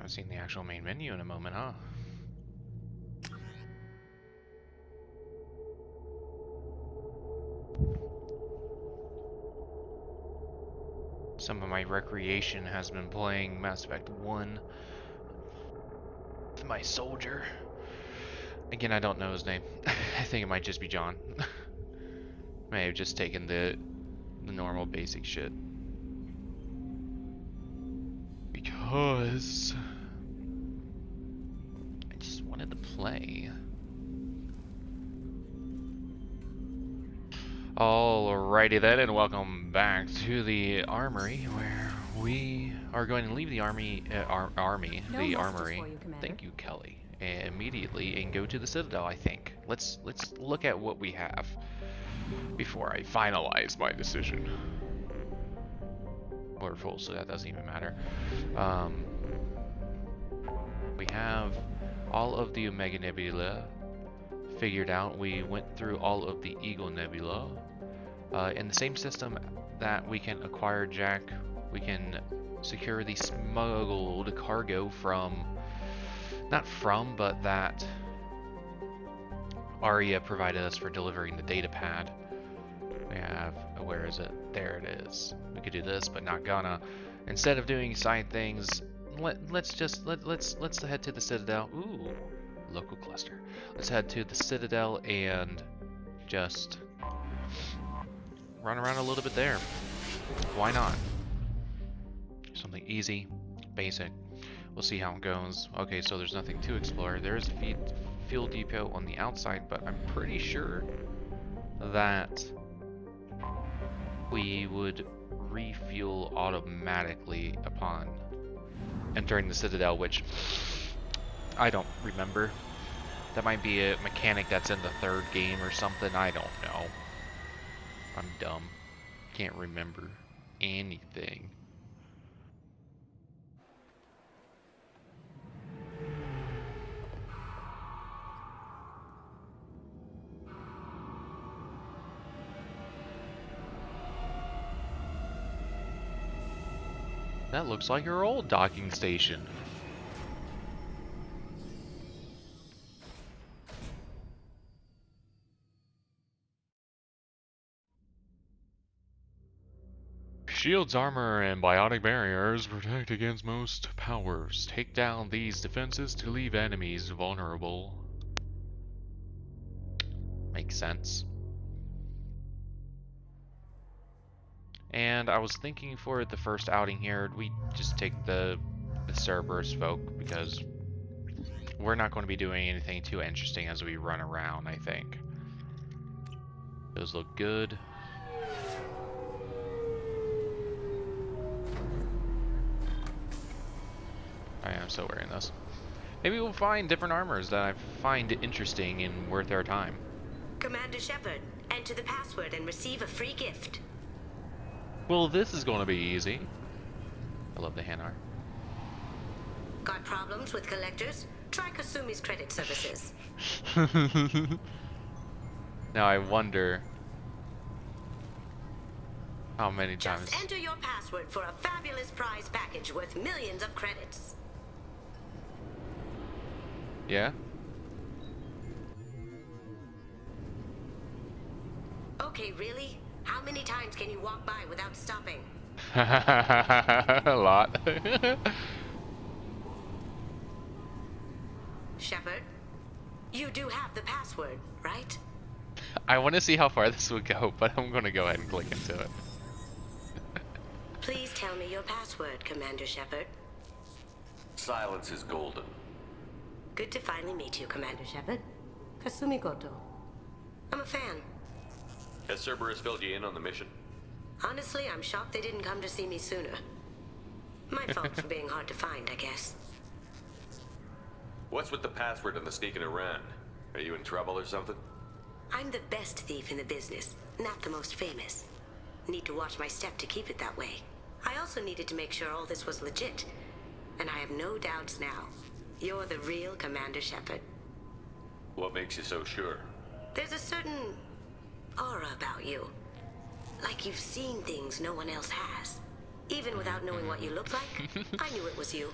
haven't seen the actual main menu in a moment, huh? Some of my recreation has been playing Mass Effect 1 with my soldier. Again, I don't know his name. I think it might just be John. May have just taken the normal basic shit. Because I just wanted to play. Alrighty then, and welcome back to the armory, where we are going to leave the armory. Thank you, Kelly. Immediately and go to the Citadel. I think. Let's look at what we have before I finalize my decision. We're full, so that doesn't even matter. We have all of the Omega Nebula figured out. We went through all of the Eagle Nebula. In the same system that we can acquire Jack, we can secure the smuggled cargo from, but that Aria provided us for delivering the data pad. We have, where is it? There it is. We could do this, but not gonna. Instead of doing side things, let's head to the Citadel. Ooh, local cluster. Let's head to the Citadel and just run around a little bit there. Why not? Something easy, basic. We'll see how it goes. Okay, so there's nothing to explore. There is a fuel depot on the outside, but I'm pretty sure that we would refuel automatically upon entering the Citadel, which I don't remember. That might be a mechanic that's in the third game or something. I don't know. I'm dumb. Can't remember anything. That looks like your old docking station. Shields, armor, and biotic barriers protect against most powers. Take down these defenses to leave enemies vulnerable. Makes sense. And I was thinking for the first outing here, we just take the Cerberus folk, because we're not going to be doing anything too interesting as we run around, I think. Those look good. I am still wearing this. Maybe we'll find different armors that I find interesting and worth our time. Commander Shepard, enter the password and receive a free gift. Well, this is going to be easy. I love the hand art. Got problems with collectors? Try Kasumi's credit services. Now I wonder how many times. Just enter your password for a fabulous prize package worth millions of credits. Yeah? Okay, really? How many times can you walk by without stopping? A lot. Shepard, you do have the password, right? I want to see how far this would go, but I'm going to go ahead and click into it. Please tell me your password, Commander Shepard. Silence is golden. Good to finally meet you, Commander Shepard. Kasumi Goto. I'm a fan. Has Cerberus filled you in on the mission? Honestly, I'm shocked they didn't come to see me sooner. My fault for being hard to find, I guess. What's with the password and the sneaking around? Are you in trouble or something? I'm the best thief in the business, not the most famous. Need to watch my step to keep it that way. I also needed to make sure all this was legit. And I have no doubts now. You're the real Commander Shepard. What makes you so sure? There's a certain aura about you. Like you've seen things no one else has. Even without knowing what you look like, I knew it was you.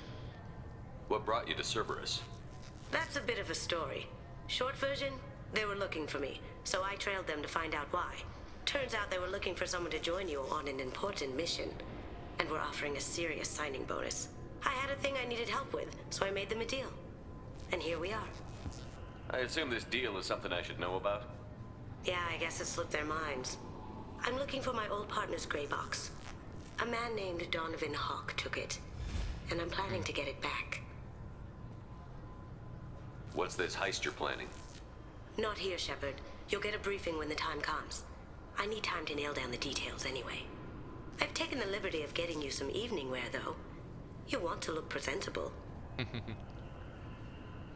What brought you to Cerberus? That's a bit of a story. Short version, they were looking for me, so I trailed them to find out why. Turns out they were looking for someone to join you on an important mission, and were offering a serious signing bonus. I had a thing I needed help with, so I made them a deal. And here we are. I assume this deal is something I should know about? Yeah, I guess it slipped their minds. I'm looking for my old partner's gray box. A man named Donovan Hawk took it, and I'm planning to get it back. What's this heist you're planning? Not here, Shepard. You'll get a briefing when the time comes. I need time to nail down the details anyway. I've taken the liberty of getting you some evening wear, though. You want to look presentable.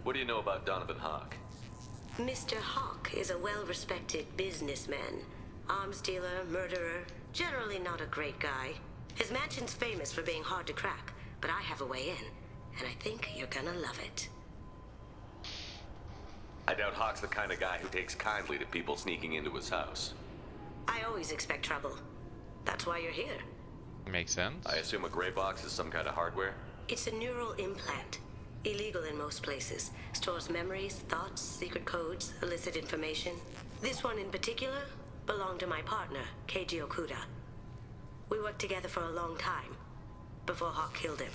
What do you know about Donovan Hawk? Mr. Hawk is a well-respected businessman. Arms dealer, murderer, generally not a great guy. His mansion's famous for being hard to crack, but I have a way in, and I think you're gonna love it. I doubt Hawk's the kind of guy who takes kindly to people sneaking into his house. I always expect trouble. That's why you're here. Makes sense. I assume a gray box is some kind of hardware? It's a neural implant. Illegal in most places. Stores memories, thoughts, secret codes, illicit information. This one in particular belonged to my partner, Keiji Okuda. We worked together for a long time, before Hawk killed him.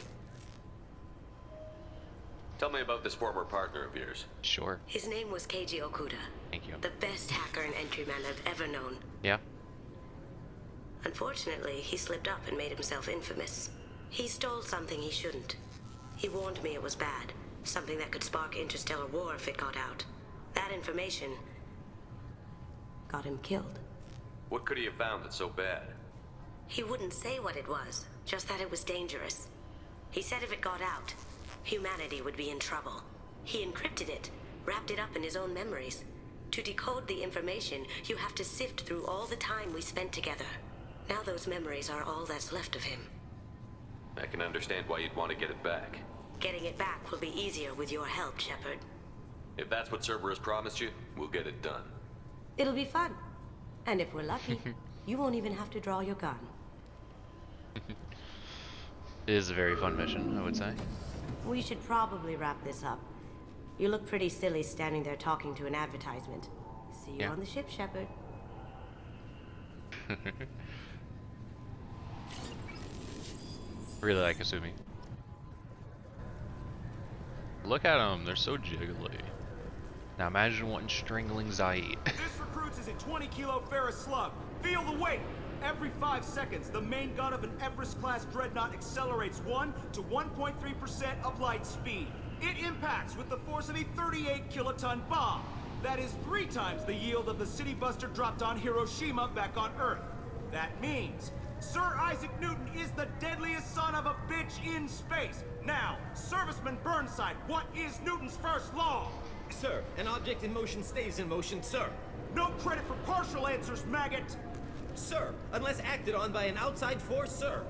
Tell me about this former partner of yours. Sure. His name was Keiji Okuda. Thank you. The best hacker and entryman I've ever known. Yeah. Unfortunately, he slipped up and made himself infamous. He stole something he shouldn't. He warned me it was bad. Something that could spark interstellar war if it got out. That information got him killed. What could he have found that's so bad? He wouldn't say what it was, just that it was dangerous. He said if it got out, humanity would be in trouble. He encrypted it, wrapped it up in his own memories. To decode the information, you have to sift through all the time we spent together. Now those memories are all that's left of him. I can understand why you'd want to get it back. Getting it back will be easier with your help, Shepard. If that's what Cerberus promised you, we'll get it done. It'll be fun. And if we're lucky, you won't even have to draw your gun. It is a very fun mission, I would say. We should probably wrap this up. You look pretty silly standing there talking to an advertisement. See you on the ship, Shepard. Really like Kasumi. Look at them, they're so jiggly. Now imagine wanting stringlings I eat. This recruits is a 20-kilo ferrous slug. Feel the weight. Every 5 seconds, the main gun of an Everest-class dreadnought accelerates 1 to 1.3% of light speed. It impacts with the force of a 38-kiloton bomb. That is 3 times the yield of the city buster dropped on Hiroshima back on Earth. That means Sir Isaac Newton is the deadliest son of a bitch in space. Now, Serviceman Burnside, what is Newton's first law? Sir, an object in motion stays in motion, sir. No credit for partial answers, maggot. Sir, unless acted on by an outside force, sir.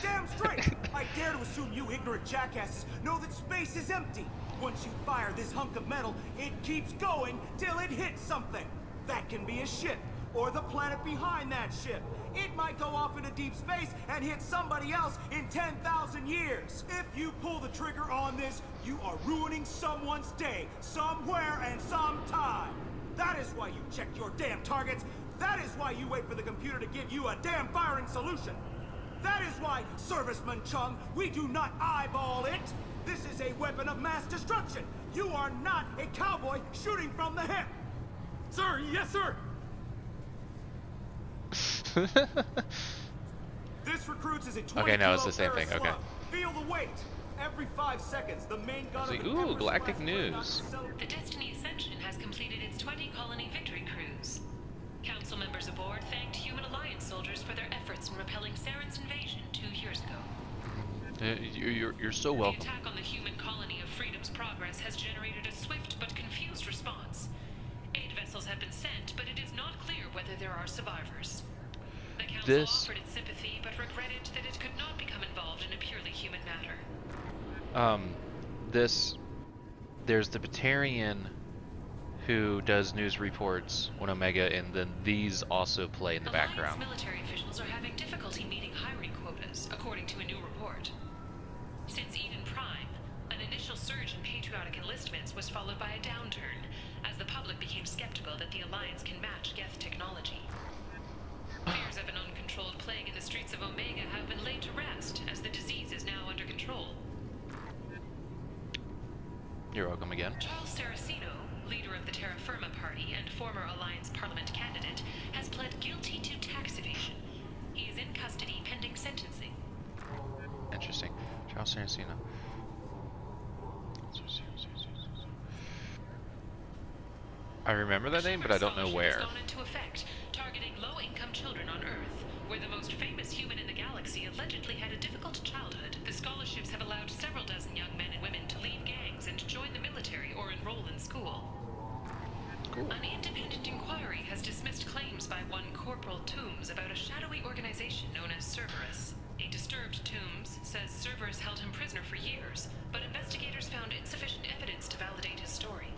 Damn straight! I dare to assume you ignorant jackasses know that space is empty. Once you fire this hunk of metal, it keeps going till it hits something. That can be a ship, or the planet behind that ship. It might go off into deep space and hit somebody else in 10,000 years. If you pull the trigger on this, you are ruining someone's day, somewhere and sometime. That is why you check your damn targets. That is why you wait for the computer to give you a damn firing solution. That is why, Serviceman Chung, we do not eyeball it. This is a weapon of mass destruction. You are not a cowboy shooting from the hip. Sir, yes, sir. This recruits is a 20 Okay, no, it's the same thing. slug. Okay. Feel the weight. Every 5 seconds, the main gun of Like, an ooh, Everest Galactic class news. The Destiny Ascension has completed its 20-colony victory cruise. Council members aboard thanked Human Alliance soldiers for their efforts in repelling Saren's invasion 2 years ago. You're so The welcome. attack on the human colony of Freedom's Progress has generated a swift but confused response. Aid vessels have been sent, but it is not clear whether there are survivors. The Council offered its sympathy, but regretted that it could not become involved in a purely human matter. There's the Batarian who does news reports on Omega, and then these also play in the Alliance background. military officials are having difficulty meeting hiring quotas, according to a new report. Since Eden Prime, a surge in patriotic enlistments was followed by a downturn, as the public became skeptical that the Alliance can match Geth technology. Fears of an uncontrolled plague in the streets of Omega have been laid to rest, as the disease is now under control. You're welcome again. Charles Saraceno, leader of the Terra Firma Party and former Alliance Parliament candidate, has pled guilty to tax evasion. He is in custody pending sentencing. Interesting. Charles Saraceno. I remember that name, but I don't know where. Has gone into effect, targeting low-income children on Earth, where the most famous human in the galaxy allegedly had a difficult childhood. The scholarships have allowed several dozen young men and women to leave gangs and join the military or enroll in school. Cool. An independent inquiry has dismissed claims by one Corporal Toombs about a shadowy organization known as Cerberus. A disturbed Toombs says Cerberus held him prisoner for years, but investigators found insufficient evidence to validate his story.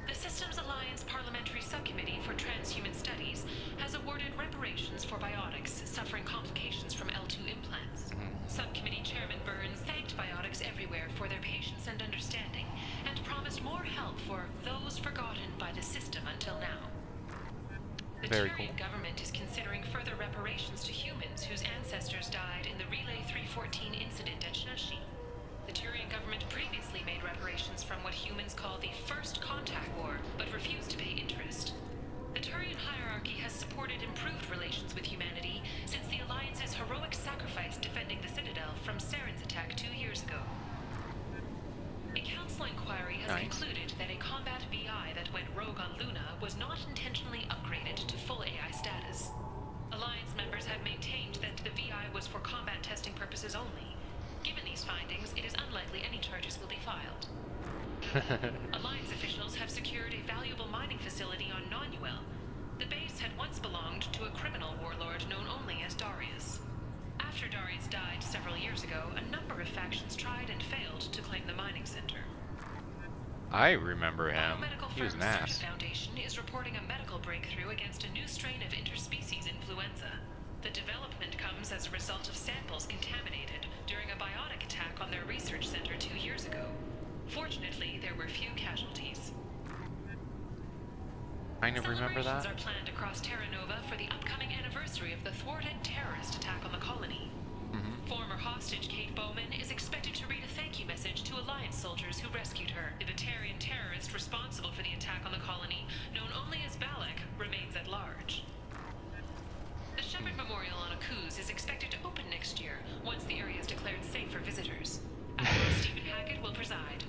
The Systems Alliance Parliamentary Subcommittee for Transhuman Studies has awarded reparations for biotics suffering complications from L2 implants. Subcommittee Chairman Burns thanked biotics everywhere for their patience and understanding, and promised more help for those forgotten by the system until now. The Very Turian cool. government is considering further reparations to humans whose ancestors died in the Relay 314 incident at Shashi. The Turian government previously made reparations from what humans call the First Contact War, but refused to pay interest. The Turian hierarchy has supported improved relations with humanity since the Alliance's heroic sacrifice defending the Citadel from Saren's attack 2 years ago. A council inquiry has concluded that a combat VI that went rogue on Luna was not intentionally upgraded to full AI status. Alliance members have maintained that the VI was for combat testing purposes only. Given these findings, it is unlikely any charges will be filed. Alliance officials have secured a valuable mining facility on Nonuel. The base had once belonged to a criminal warlord known only as Darius. After Darius died several years ago, a number of factions tried and failed to claim the mining center. I remember him. Biomedical He was firm an ass. Sirta Foundation is reporting a medical breakthrough against a new strain of interspecies influenza. The development comes as a result of samples contaminated during a biotic attack on their research center 2 years ago. Fortunately, there were few casualties. Kind of remember that. Celebrations are planned across Terra Nova for the upcoming anniversary of the thwarted terrorist attack on the colony. Former hostage Kate Bowman is expected to read a thank you message to Alliance soldiers who rescued her. The Batarian terrorist responsible for the attack on the colony, known only as Balak, remains at large. The Shepard Memorial on Akuz is expected to open next year, once the area is declared safe for visitors. Admiral Stephen Hackett will preside.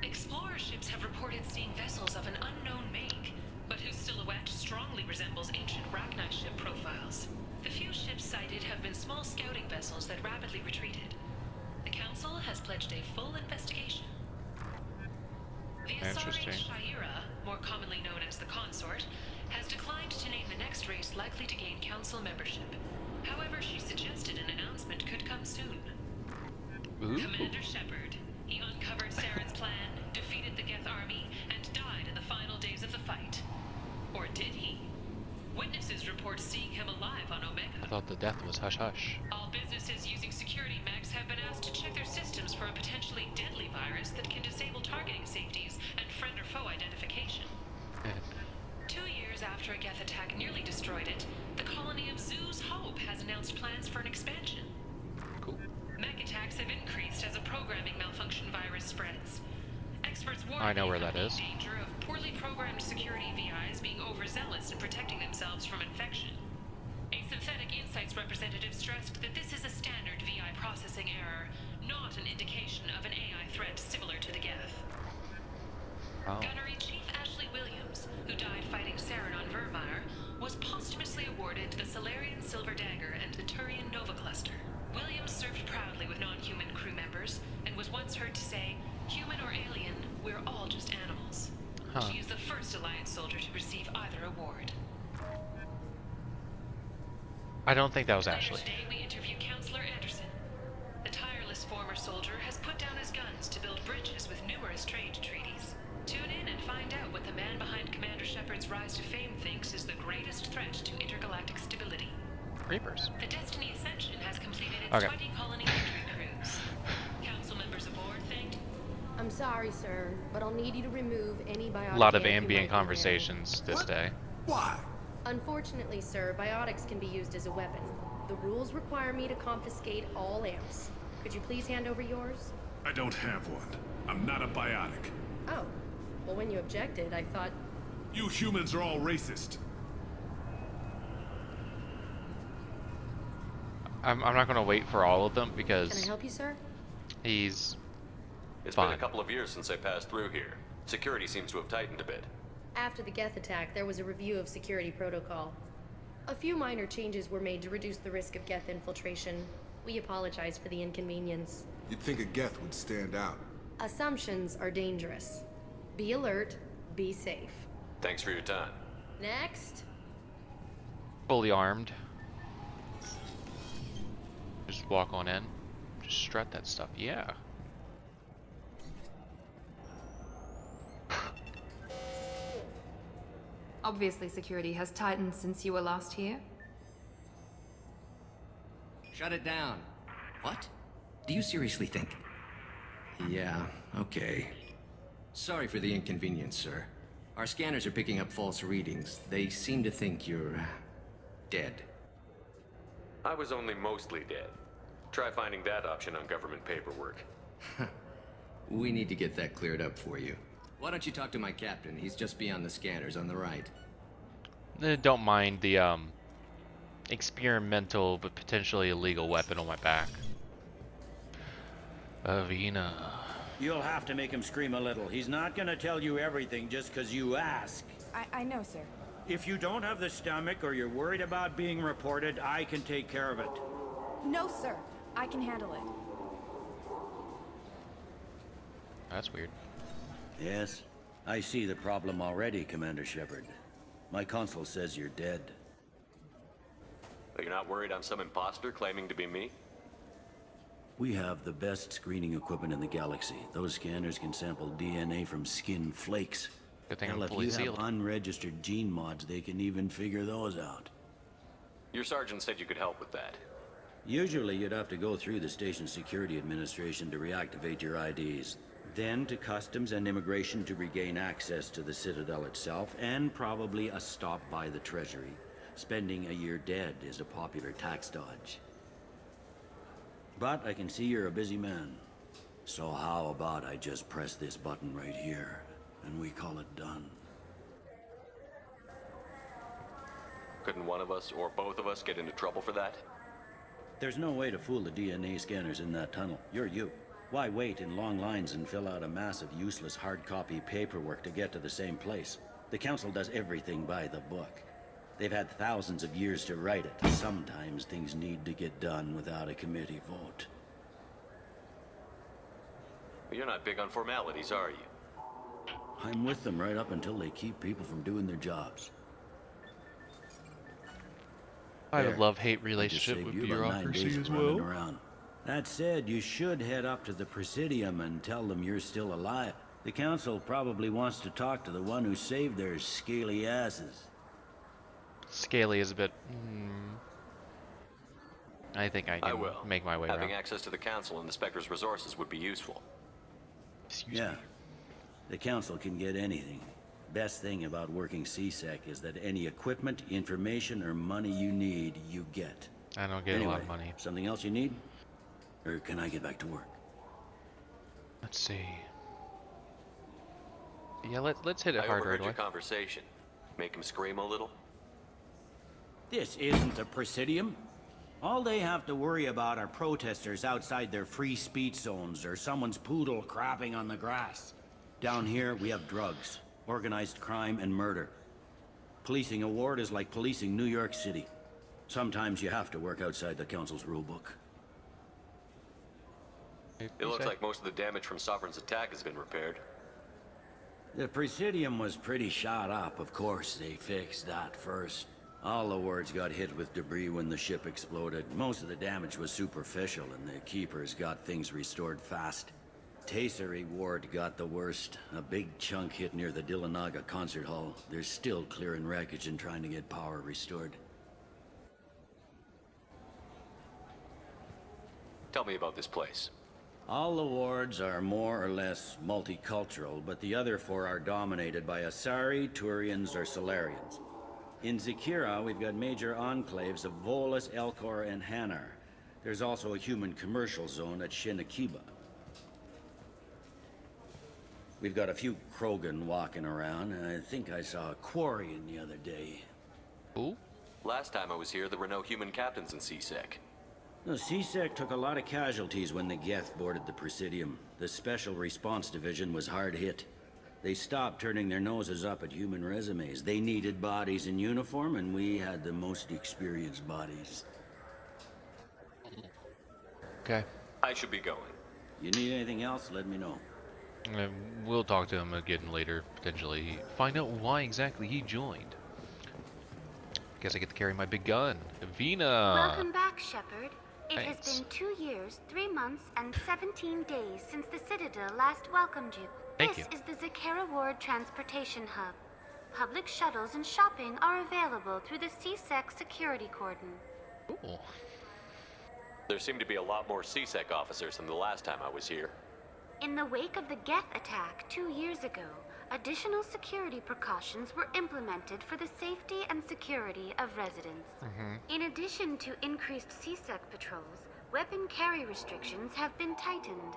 Explorer ships have reported seeing vessels of an unknown make, but whose silhouette strongly resembles ancient Rachni ship profiles. The few ships sighted have been small scouting vessels that rapidly retreated. The Council has pledged a full investigation. The Asari Shaira, more commonly known as the Consort, has declined to name the next race likely to gain Council membership. However, she suggested an announcement could come soon. Ooh. Commander Shepard. He uncovered Saren's plan, defeated the Geth army, and died in the final days of the fight. Or did he? Witnesses report seeing him alive on Omega. I thought the death was hush-hush. All businesses using security mechs have been asked to check their systems for a potentially deadly virus that can disable targeting safeties and friend or foe identification. 2 years after a Geth attack nearly destroyed it, the colony of Zoo's Hope has announced plans for an expansion. Cool. Mech attacks have increased as a programming malfunction virus spreads. Experts warn I know where that the is. danger of poorly programmed security VIs being overzealous in protecting themselves from infection. A Synthetic Insights representative stressed that this is a standard VI processing error, not an indication of an AI threat similar to the Geth. Oh. Gunnery Chief Ashley Williams, who died fighting Saren on Vermeer, was posthumously awarded the Solarian Silver Dagger and the Turian Nova Cluster. Williams served proudly with non-human crew members and was once heard to say, "Human or alien, we're all just animals." She is the first Alliance soldier to receive either award. I don't think that was Later Ashley. today, we interview Counselor Anderson. The tireless former soldier has put down his guns to build bridges with numerous trade treaties. Tune in and find out what the man behind Commander Shepard's rise to fame thinks is the greatest threat to intergalactic stability. Reapers. The Destiny Ascension has completed its Okay. 20 colony victory cruise. Council members aboard Sorry, sir, but I'll need you to remove any biotic. A lot of ink you ambient might be wearing. conversations this day. Why? Unfortunately, sir, biotics can be used as a weapon. The rules require me to confiscate all amps. Could you please hand over yours? I don't have one. I'm not a biotic. Oh. Well, when you objected, I thought... You humans are all racist. I'm not going to wait for all of them because Can I help you, sir? he's It's fine. been a couple of years since I passed through here. Security seems to have tightened a bit. After the Geth attack, there was a review of security protocol. A few minor changes were made to reduce the risk of Geth infiltration. We apologize for the inconvenience. You'd think a Geth would stand out. Assumptions are dangerous. Be alert, be safe. Thanks for your time. Next. fully armed. Just walk on in. Just strut that stuff. Yeah. Obviously, security has tightened since you were last here. Shut it down. What? Do you seriously think? Yeah, okay. Sorry for the inconvenience, sir. Our scanners are picking up false readings. They seem to think you're... dead. I was only mostly dead. Try finding that option on government paperwork. We need to get that cleared up for you. Why don't you talk to my captain? He's just beyond the scanners on the right. Don't mind the experimental but potentially illegal weapon on my back. Avina. You'll have to make him scream a little. He's not gonna tell you everything just because you ask. I know, sir. If you don't have the stomach or you're worried about being reported, I can take care of it. No, sir. I can handle it. That's weird. Yes, I see the problem already, Commander Shepard. My consul says you're dead. Are you not worried I'm some imposter claiming to be me? We have the best screening equipment in the galaxy. Those scanners can sample DNA from skin flakes. Good thing Hell, I'm if fully you sealed. have unregistered gene mods, they can even figure those out. Your sergeant said you could help with that. Usually you'd have to go through the station security administration to reactivate your IDs. Then to customs and immigration to regain access to the Citadel itself, and probably a stop by the Treasury. Spending a year dead is a popular tax dodge. But I can see you're a busy man. So how about I just press this button right here, and we call it done? Couldn't one of us, or both of us, get into trouble for that? There's no way to fool the DNA scanners in that tunnel. You're you. Why wait in long lines and fill out a massive useless hard copy paperwork to get to the same place? The Council does everything by the book. They've had thousands of years to write it. Sometimes things need to get done without a committee vote. You're not big on formalities, are you? I'm with them right up until they keep people from doing their jobs. I have There. a love-hate I just relationship saved with you about 9 days bureaucracy of as running well. around. That said, you should head up to the Presidium and tell them you're still alive. The Council probably wants to talk to the one who saved their scaly asses. Scaly is a bit... I think I I can will. make my way Having around. access to the Council and the Spectre's resources would be useful. Excuse Yeah. me. The Council can get anything. Best thing about working CSEC is that any equipment, information, or money you need, you get. I don't get Anyway, a lot of money. Something else you need? Or can I get back to work? Let's see. Yeah, let's hit it I hard right overheard away. your conversation. Make him scream a little? This isn't a Presidium. All they have to worry about are protesters outside their free speech zones or someone's poodle crapping on the grass. Down here, we have drugs, organized crime, and murder. Policing a ward is like policing New York City. Sometimes you have to work outside the Council's rulebook. It looks like most of the damage from Sovereign's attack has been repaired. The Presidium was pretty shot up. Of course, they fixed that first. All the wards got hit with debris when the ship exploded. Most of the damage was superficial, and the Keepers got things restored fast. Tasery Ward got the worst. A big chunk hit near the Dillanaga concert hall. They're still clearing wreckage and trying to get power restored. Tell me about this place. All the wards are more or less multicultural, but the other 4 are dominated by Asari, Turians, or Solarians. In Zakera, we've got major enclaves of Volus, Elcor, and Hanar. There's also a human commercial zone at Shinakiba. We've got a few Krogan walking around, and I think I saw a Quarian the other day. Ooh. Last time I was here, there were no human captains in CSEC. The CSEC took a lot of casualties when the Geth boarded the Presidium. The Special Response Division was hard hit. They stopped turning their noses up at human resumes. They needed bodies in uniform, and we had the most experienced bodies. Okay. I should be going. You need anything else, let me know. We'll talk to him again later, potentially. Find out why exactly he joined. Guess I get to carry my big gun. Avina! Welcome back, Shepard. It Thanks. has been 2 years, 3 months, and 17 days since the Citadel last welcomed you. Thank This you. is the Zakera Ward Transportation Hub. Public shuttles and shopping are available through the CSEC security cordon. Cool. There seem to be a lot more CSEC officers than the last time I was here. In the wake of the Geth attack 2 years ago, additional security precautions were implemented for the safety and security of residents. In addition to increased CSEC patrols, weapon carry restrictions have been tightened.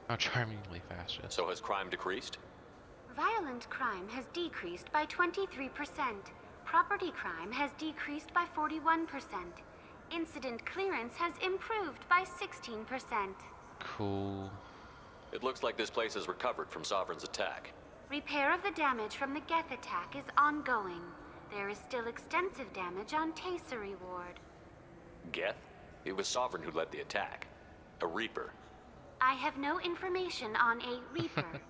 How charmingly fast. So has crime decreased? Violent crime has decreased by 23%. Property crime has decreased by 41%. Incident clearance has improved by 16%. Cool. It looks like this place has recovered from Sovereign's attack. Repair of the damage from the Geth attack is ongoing. There is still extensive damage on Tassery Ward. Geth? It was Sovereign who led the attack. A Reaper. I have no information on a Reaper.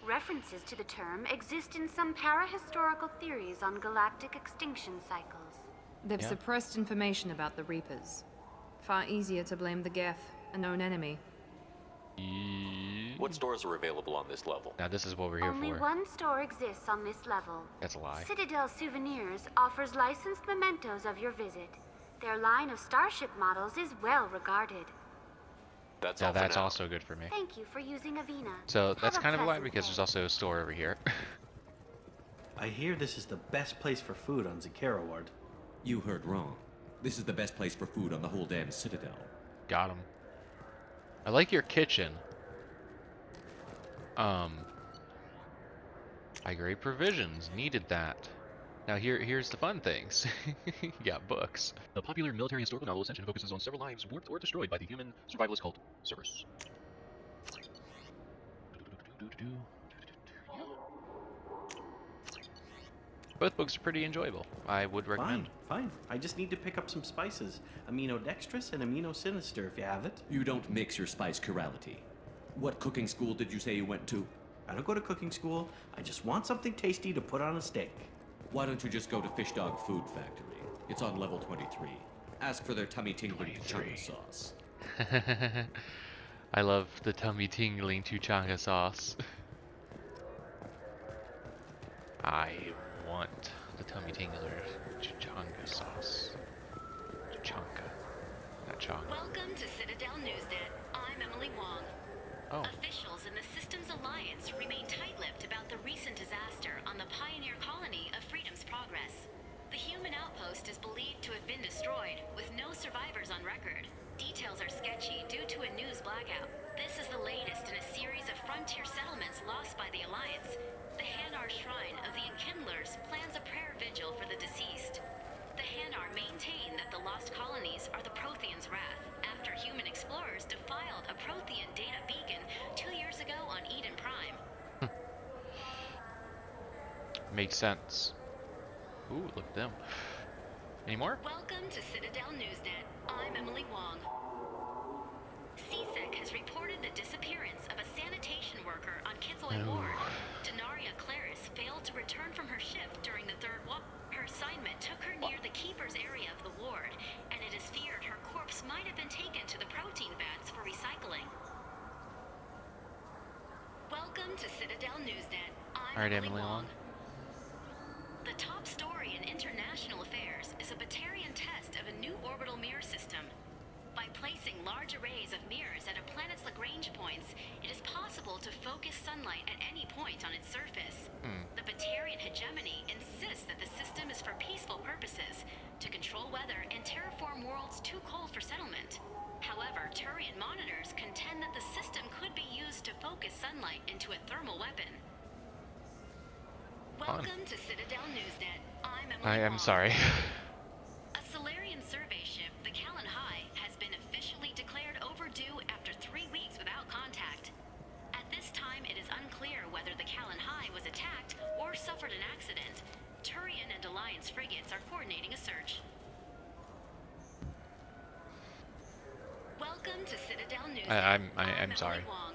References to the term exist in some parahistorical theories on galactic extinction cycles. They've suppressed information about the Reapers. Far easier to blame the Geth, a known enemy. What stores are available on this level? Now this is what we're here Only for. one store exists on this level. That's a lie. Citadel Souvenirs offers licensed mementos of your visit. Their line of starship models is well regarded. That's Yeah, that's also good for me. Thank you for using Avina. So that's Have a kind of a lie pleasant because day. there's also a store over here. I hear this is the best place for food on Zakera Ward. You heard wrong. This is the best place for food on the whole damn Citadel. Got him. I like your kitchen. High grade provisions. Needed that. Now here's the fun things. You got books. The popular military historical novel Ascension focuses on several lives warped or destroyed by the human survivalist cult Cerberus. Both books are pretty enjoyable. I would recommend. Fine. I just need to pick up some spices. Aminodextrous and aminosinister if you have it. You don't mix your spice chirality. What cooking school did you say you went to? I don't go to cooking school. I just want something tasty to put on a steak. Why don't you just go to Fish Dog Food Factory? It's on level 23. Ask for their tummy-tingling chunga sauce. I love the tummy-tingling chunga sauce. I want the tummy-tingler chunga sauce. Chunka. Not chunga. Welcome to Citadel Newsnet. I'm Emily Wong. Oh. Officials in the Systems Alliance remain tight-lipped about the recent disaster on the pioneer colony of Freedom's Progress. The human outpost is believed to have been destroyed, with no survivors on record. Details are sketchy due to a news blackout. This is the latest in a series of frontier settlements lost by the Alliance. The Hanar Shrine of the Enkindlers plans a prayer vigil for the deceased. The Hanar maintain that the lost colonies are the Protheans' wrath, after human explorers defiled a Prothean data beacon 2 years ago on Eden Prime. Makes sense. Ooh, look at them. Any more? Welcome to Citadel Newsnet. I'm Emily Wong. CSEC has reported the disappearance of a sanitation worker on Kithoy Ward. Denaria Claris failed to return from her shift during the third walk. Her assignment took her near the keeper's area of the ward, and it is feared her corpse might have been taken to the protein vats for recycling. Welcome to Citadel Newsnet. I'm Emily Wong. The top story in international affairs is a Batarian test of a new orbital mirror system. By placing large arrays of mirrors at a planet's Lagrange points, it is possible to focus sunlight at any point on its surface. The Batarian hegemony insists that the system is for peaceful purposes, to control weather and terraform worlds too cold for settlement. However, Turian monitors contend that the system could be used to focus sunlight into a thermal weapon. Welcome to Citadel Newsnet. I'm sorry. A Solarian survey ship, the Callan High, has been officially declared overdue after 3 weeks without contact. At this time, it is unclear whether the Callan High was attacked or suffered an accident. Turian and Alliance frigates are coordinating a search. Welcome to Citadel Newsnet. I'm sorry. Wong.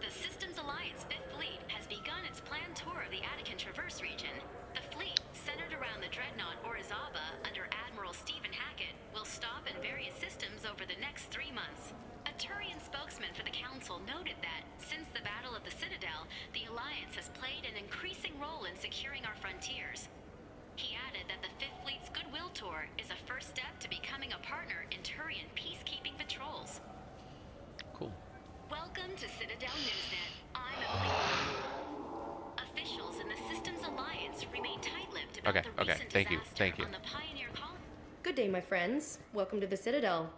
The Systems Alliance 5th Fleet has begun its planned tour of the Attican Traverse region. The fleet, centered around the dreadnought Orizaba under Admiral Stephen Hackett, will stop in various systems over the next 3 months. A Turian spokesman for the Council noted that, since the Battle of the Citadel, the Alliance has played an increasing role in securing our frontiers. He added that the 5th Fleet's Goodwill Tour is a first step to becoming a partner in Turian peacekeeping patrols. Cool. Welcome to Citadel Newsnet. I'm Avina. Officials in the Systems Alliance remain tight-lipped about the recent disaster on the Pioneer colony. Good day, my friends. Welcome to the Citadel.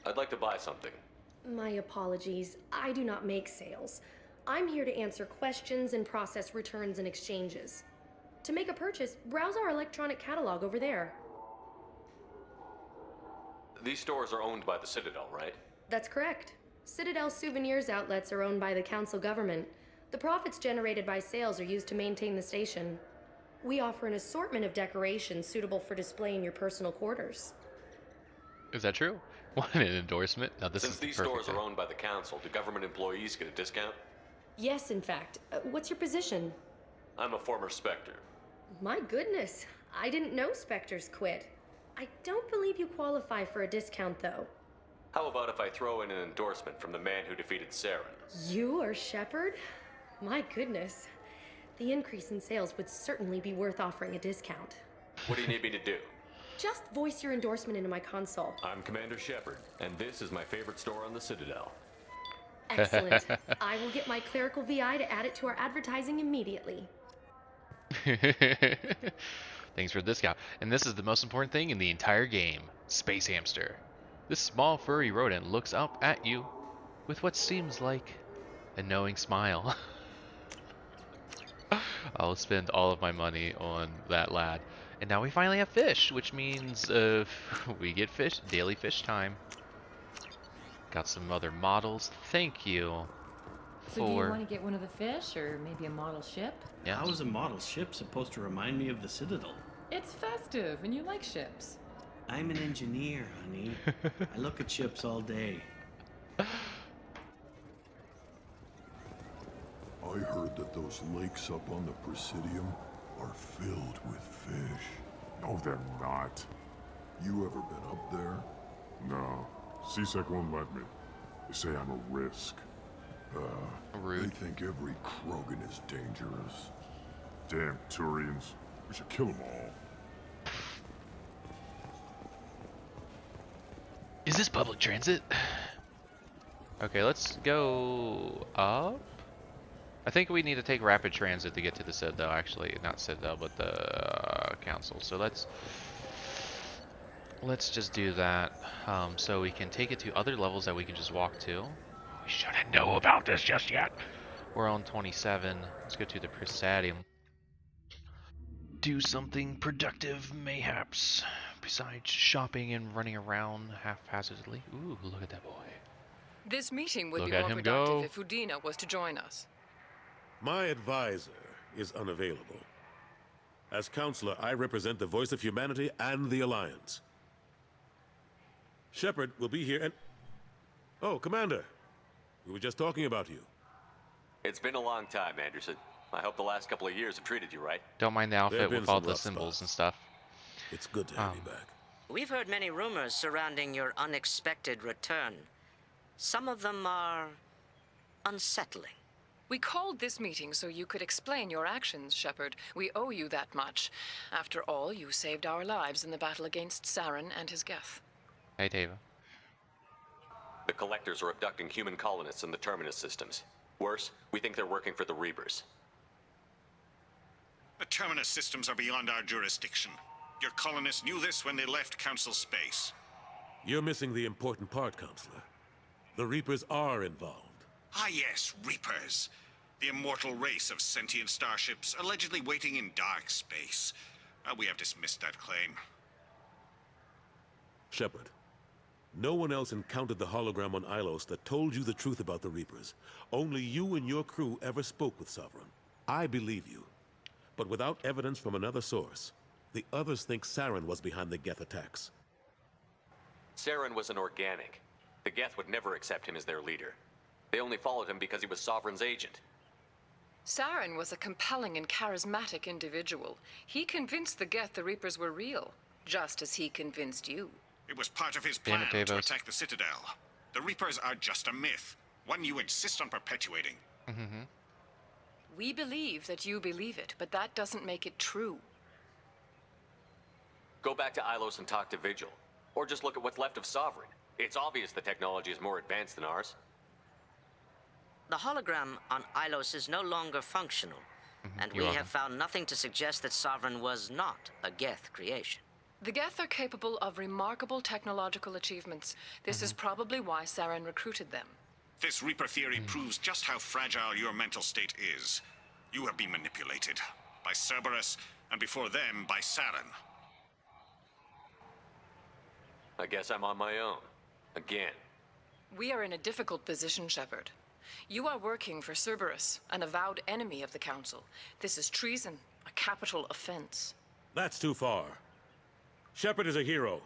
I'd like to buy something. My apologies. I do not make sales. I'm here to answer questions and process returns and exchanges. To make a purchase, browse our electronic catalog over there. These stores are owned by the Citadel, right? That's correct. Citadel Souvenirs outlets are owned by the Council government. The profits generated by sales are used to maintain the station. We offer an assortment of decorations suitable for display in your personal quarters. Is that true? What an endorsement. Now, this Since is the these perfect stores are owned by the Council, do government employees get a discount? Yes, in fact. What's your position? I'm a former Spectre. My goodness. I didn't know Spectres quit. I don't believe you qualify for a discount, though. How about if I throw in an endorsement from the man who defeated Saren? You are Shepard? My goodness. The increase in sales would certainly be worth offering a discount. What do you need me to do? Just voice your endorsement into my console. I'm Commander Shepard, and this is my favorite store on the Citadel. Excellent. I will get my clerical VI to add it to our advertising immediately. Thanks for the discount. And this is the most important thing in the entire game. Space Hamster. This small furry rodent looks up at you with what seems like a knowing smile. I'll spend all of my money on that lad. And now we finally have fish, which means we get fish, daily fish time. Got some other models. Thank you. So do you want to get one of the fish, or maybe a model ship? Yeah. How is a model ship supposed to remind me of the Citadel? It's festive, and you like ships. I'm an engineer, honey. I look at ships all day. I heard that those lakes up on the Presidium are filled with fish. No, they're not. You ever been up there? No. CSEC won't let me. They say I'm a risk. They think every Krogan is dangerous. Damn Turians. We should kill them all. Is this public transit? Okay, let's go up. I think we need to take rapid transit to get to the Citadel, actually. Not Citadel, but the Council. So let's just do that. So we can take it to other levels that we can just walk to. We shouldn't know about this just yet. We're on 27. Let's go to the Presidium. Do something productive, mayhaps. Besides shopping and running around haphazardly. Ooh, look at that boy. This meeting would Look be at more him productive go. if Udina was to join us. My advisor is unavailable. As counselor, I represent the voice of humanity and the Alliance. Shepard will be here and... Oh, Commander. We were just talking about you. It's been a long time, Anderson. I hope the last couple of years have treated you right. Don't mind the There outfit have with been all some the rough symbols spots. and stuff. It's good to have you back. We've heard many rumors surrounding your unexpected return. Some of them are unsettling. We called this meeting so you could explain your actions, Shepard. We owe you that much. After all, you saved our lives in the battle against Saren and his Geth. Hey, Tava. The collectors are abducting human colonists in the Terminus systems. Worse, we think they're working for the Reapers. The Terminus systems are beyond our jurisdiction. Your colonists knew this when they left Council space. You're missing the important part, Counselor. The Reapers are involved. Ah yes, Reapers. The immortal race of sentient starships allegedly waiting in dark space. We have dismissed that claim. Shepard, no one else encountered the hologram on Ilos that told you the truth about the Reapers. Only you and your crew ever spoke with Sovereign. I believe you. But without evidence from another source, the others think Saren was behind the Geth attacks. Saren was an organic. The Geth would never accept him as their leader. They only followed him because he was Sovereign's agent. Saren was a compelling and charismatic individual. He convinced the Geth the Reapers were real, just as he convinced you. It was part of his plan to attack the Citadel. The Reapers are just a myth, one you insist on perpetuating. We believe that you believe it, but that doesn't make it true. Go back to Ilos and talk to Vigil. Or just look at what's left of Sovereign. It's obvious the technology is more advanced than ours. The hologram on Ilos is no longer functional, and we have found nothing to suggest that Sovereign was not a Geth creation. The Geth are capable of remarkable technological achievements. This is probably why Saren recruited them. This Reaper theory proves just how fragile your mental state is. You have been manipulated by Cerberus, and before them, by Saren. I guess I'm on my own. Again. We are in a difficult position, Shepard. You are working for Cerberus, an avowed enemy of the Council. This is treason, a capital offense. That's too far. Shepard is a hero.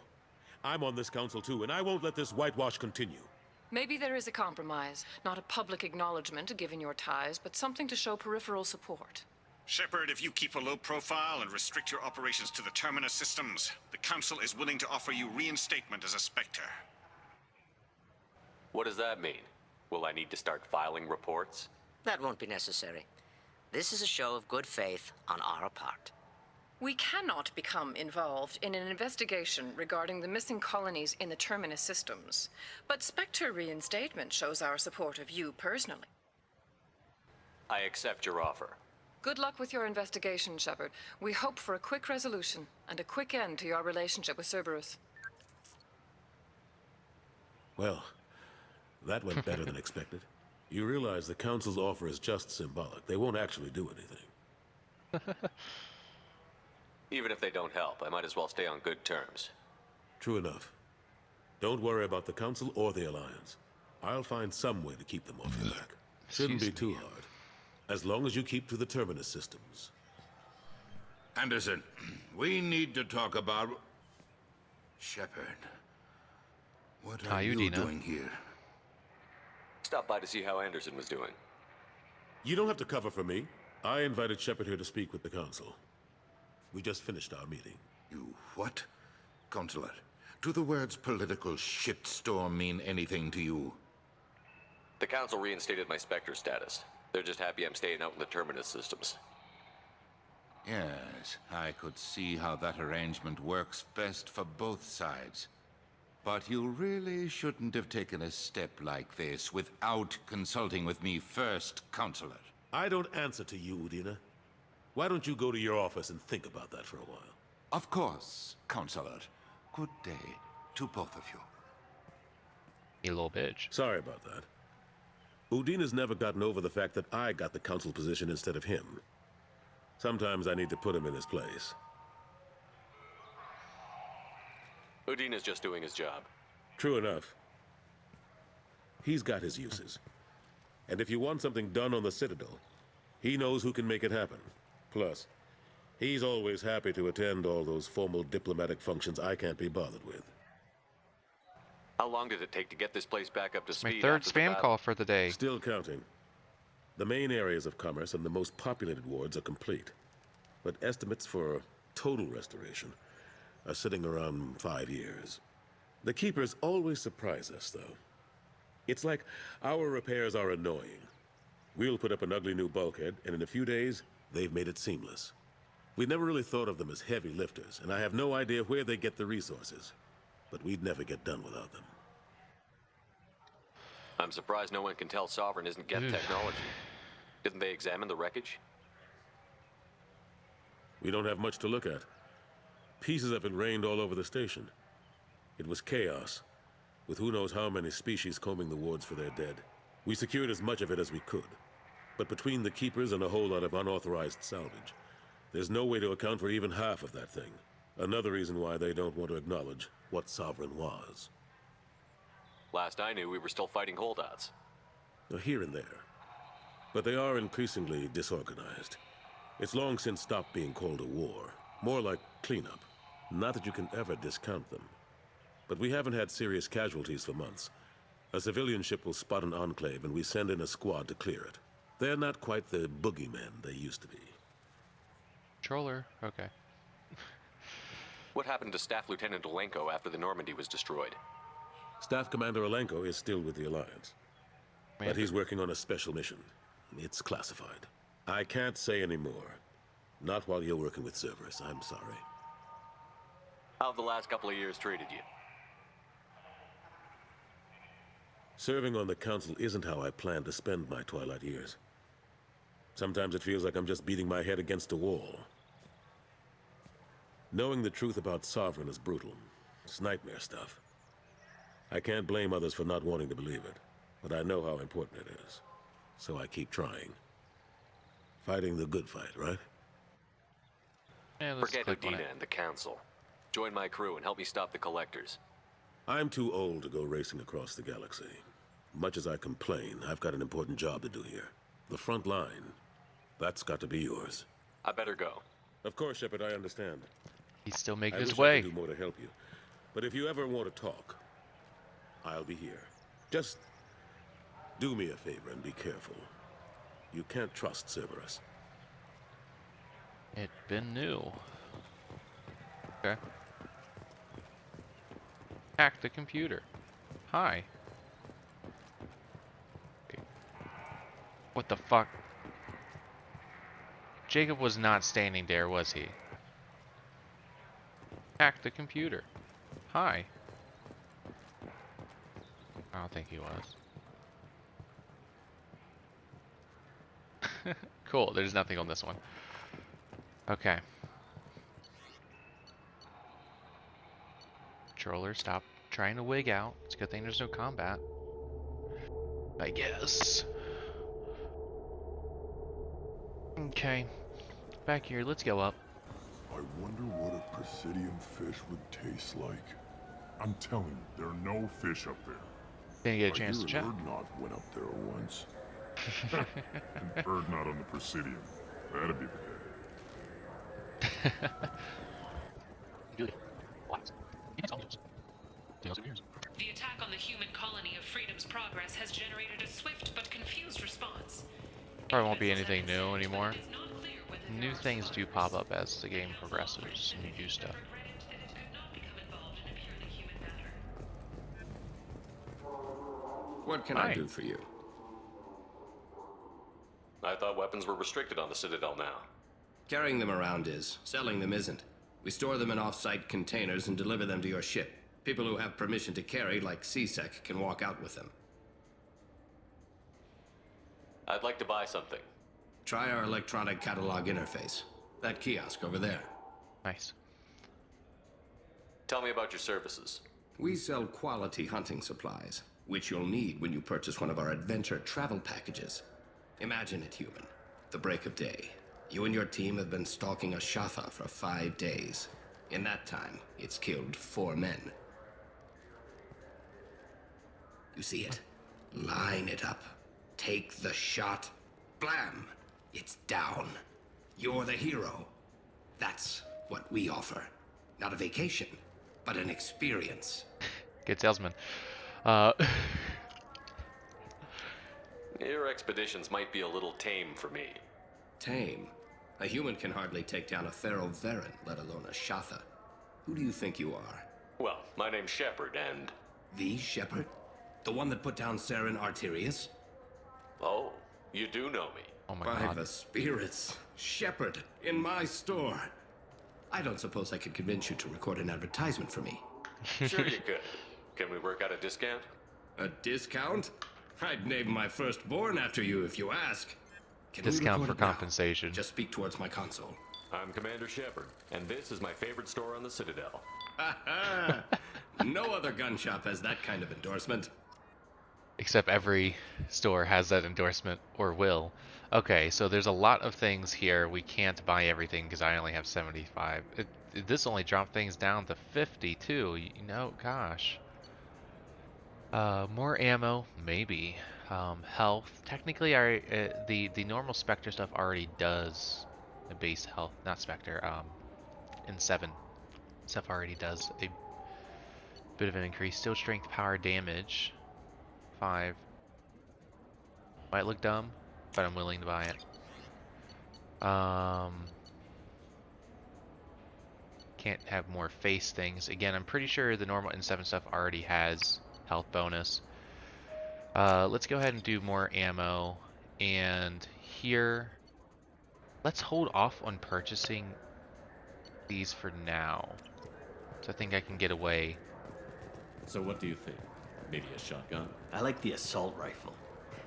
I'm on this council too, and I won't let this whitewash continue. Maybe there is a compromise, not a public acknowledgement given your ties, but something to show peripheral support. Shepard, if you keep a low profile and restrict your operations to the Terminus systems, the Council is willing to offer you reinstatement as a Spectre. What does that mean? Will I need to start filing reports? That won't be necessary. This is a show of good faith on our part. We cannot become involved in an investigation regarding the missing colonies in the Terminus systems, but Spectre reinstatement shows our support of you personally. I accept your offer. Good luck with your investigation, Shepard. We hope for a quick resolution and a quick end to your relationship with Cerberus. Well, that went better than expected. You realize the Council's offer is just symbolic. They won't actually do anything. Even if they don't help, I might as well stay on good terms. True enough. Don't worry about the Council or the Alliance. I'll find some way to keep them off your back. Shouldn't be too hard. As long as you keep to the Terminus systems. Anderson, we need to talk about... Shepard. What are you doing here? Stop by to see how Anderson was doing. You don't have to cover for me. I invited Shepard here to speak with the Council. We just finished our meeting. You what? Consular, do the words political shitstorm mean anything to you? The Council reinstated my Spectre status. They're just happy I'm staying out in the Terminus systems. Yes, I could see how that arrangement works best for both sides. But you really shouldn't have taken a step like this without consulting with me first, Counselor. I don't answer to you, Udina. Why don't you go to your office and think about that for a while? Of course, Counselor. Good day to both of you. You little bitch. Sorry about that. Udina's never gotten over the fact that I got the Council position instead of him. Sometimes I need to put him in his place. Udina's just doing his job. True enough. He's got his uses. And if you want something done on the Citadel, he knows who can make it happen. Plus, he's always happy to attend all those formal diplomatic functions I can't be bothered with. How long did it take to get this place back up to speed? My third spam call for the day. Still counting. The main areas of commerce and the most populated wards are complete. But estimates for total restoration are sitting around 5 years. The Keepers always surprise us, though. It's like our repairs are annoying. We'll put up an ugly new bulkhead, and in a few days, they've made it seamless. We never really thought of them as heavy lifters, and I have no idea where they get the resources. but we'd never get done without them. I'm surprised no one can tell Sovereign isn't Geth technology. Didn't they examine the wreckage? We don't have much to look at. Pieces of it rained all over the station. It was chaos, with who knows how many species combing the wards for their dead. We secured as much of it as we could, but between the Keepers and a whole lot of unauthorized salvage, there's no way to account for even half of that thing. Another reason why they don't want to acknowledge what Sovereign was. Last I knew, we were still fighting holdouts. Here and there. But they are increasingly disorganized. It's long since stopped being called a war. More like cleanup. Not that you can ever discount them. But we haven't had serious casualties for months. A civilian ship will spot an enclave and we send in a squad to clear it. They're not quite the boogeymen they used to be. Controller, okay. What happened to Staff Lieutenant Olenko after the Normandy was destroyed? Staff Commander Olenko is still with the Alliance. But he's working on a special mission. It's classified. I can't say any more. Not while you're working with Cerberus, I'm sorry. How have the last couple of years treated you? Serving on the Council isn't how I plan to spend my twilight years. Sometimes it feels like I'm just beating my head against a wall. Knowing the truth about Sovereign is brutal. It's nightmare stuff. I can't blame others for not wanting to believe it, but I know how important it is. So I keep trying. Fighting the good fight, right? Yeah, forget Avina and the Council. Join my crew and help me stop the Collectors. I'm too old to go racing across the galaxy. Much as I complain, I've got an important job to do here. The front line. That's got to be yours. I better go. Of course, Shepard, I understand. He's still making his wish way. I could do more to help you. But if you ever want to talk, I'll be here. Just do me a favor and be careful. You can't trust Cerberus. It been new. Okay. Hack the computer. Hi. Okay. What the fuck? Jacob was not standing there, was he? Hack the computer. Hi. I don't think he was. Cool, there's nothing on this one. Okay. Controller, stop trying to wig out. It's a good thing there's no combat, I guess. Okay. Back here, let's go up. I wonder what a Presidium fish would taste like. I'm telling you, there are no fish up there. Didn't get a chance to chat. Erdnot went up there once. An Erdnot on the Presidium. That'd be the day. The attack on the human colony of Freedom's Progress has generated a swift but confused response. Probably won't be anything new anymore. New things do pop up as the game progresses and you do stuff. What can I do for you? I thought weapons were restricted on the Citadel now. Carrying them around is. Selling them isn't. We store them in off-site containers and deliver them to your ship. People who have permission to carry, like CSEC, can walk out with them. I'd like to buy something. Try our electronic catalog interface. That kiosk over there. Nice. Tell me about your services. We sell quality hunting supplies, which you'll need when you purchase one of our adventure travel packages. Imagine it, human. The break of day. You and your team have been stalking a Shatha for 5 days. In that time, it's killed 4 men. You see it? Line it up. Take the shot. Blam! It's down. You're the hero. That's what we offer. Not a vacation, but an experience. Good salesman. Your expeditions might be a little tame for me. Tame? A human can hardly take down a Pharaoh Varen, let alone a Shatha. Who do you think you are? Well, my name's Shepard, and... The Shepard? The one that put down Saren Arterius? Oh, you do know me. Oh my God. By God. the spirits. Shepard, in my store. I don't suppose I could convince you to record an advertisement for me. Sure you could. Can we work out a discount? A discount? I'd name my firstborn after you if you ask. Can we Discount record for it now? compensation. Just speak towards my console. I'm Commander Shepard, and this is my favorite store on the Citadel. No other gun shop has that kind of endorsement. Except every store has that endorsement, or will. Okay, so there's a lot of things here. We can't buy everything because I only have 75. This only dropped things down to 50 too. You know, gosh. More ammo, maybe. Health. Technically, the normal Spectre stuff already does a base health, not Spectre. In 7 stuff already does a bit of an increase. Still strength, power, damage. 5. Might look dumb, but I'm willing to buy it. Can't have more face things. Again, I'm pretty sure the normal N7 stuff already has health bonus. Let's go ahead and do more ammo. And here, let's hold off on purchasing these for now. So I think I can get away. So what do you think? Maybe a shotgun? I like the assault rifle.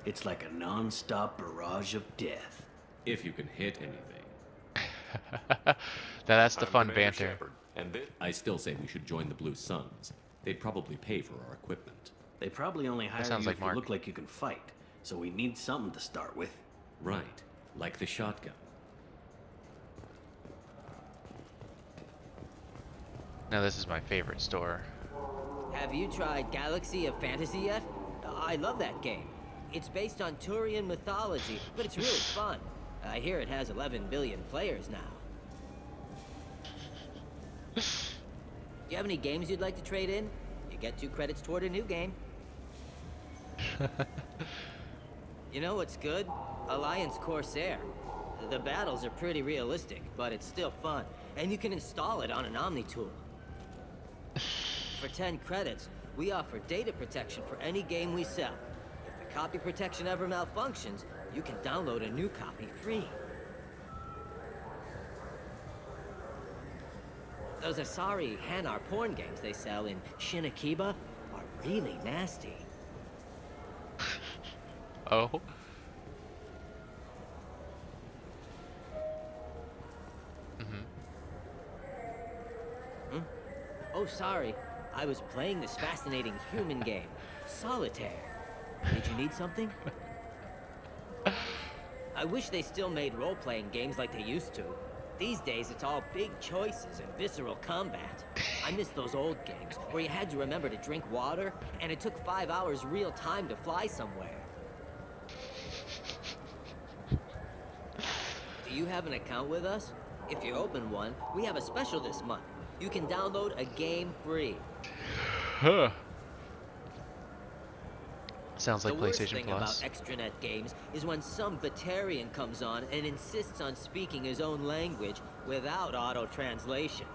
It's like a non-stop barrage of death. If you can hit anything. That's the fun Commander banter. Shepard, and this... I still say we should join the Blue Suns. They'd probably pay for our equipment. They probably only hire sounds you like if Mark. you look like you can fight. So we need something to start with. Right, like the shotgun. Now this is my favorite store. Have you tried Galaxy of Fantasy yet? I love that game. It's based on Turian mythology, but it's really fun. I hear it has 11 billion players now. You have any games you'd like to trade in? You get 2 credits toward a new game. You know what's good? Alliance Corsair. The battles are pretty realistic, but it's still fun. And you can install it on an Omni tool. For 10 credits, we offer data protection for any game we sell. If the copy protection ever malfunctions, you can download a new copy free. Those Asari Hanar porn games they sell in Shinakiba are really nasty. Oh. Oh, sorry. I was playing this fascinating human game, Solitaire. Did you need something? I wish they still made role-playing games like they used to. These days, it's all big choices and visceral combat. I miss those old games, where you had to remember to drink water, and it took 5 hours real time to fly somewhere. Do you have an account with us? If you open one, we have a special this month. You can download a game free. Huh. Sounds like the worst PlayStation thing Plus. about extranet games is when some Batarian comes on and insists on speaking his own language without auto-translation.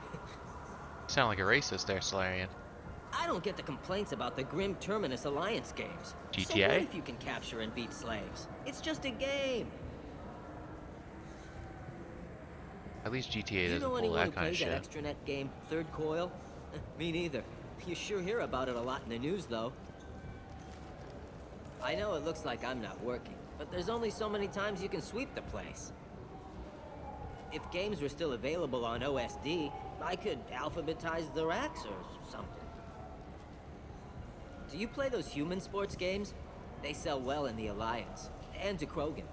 Sound like a racist there, Solarian. I don't get the complaints about the Grim Terminus Alliance games. GTA? So what if you can capture and beat slaves? It's just a game. At least GTA You doesn't know pull anyone that who kind of plays that shit. extranet game, Third Coil? Me neither. You sure hear about it a lot in the news, though. I know it looks like I'm not working, but there's only so many times you can sweep the place. If games were still available on OSD, I could alphabetize the racks or something. Do you play those human sports games? They sell well in the Alliance, and to Krogan.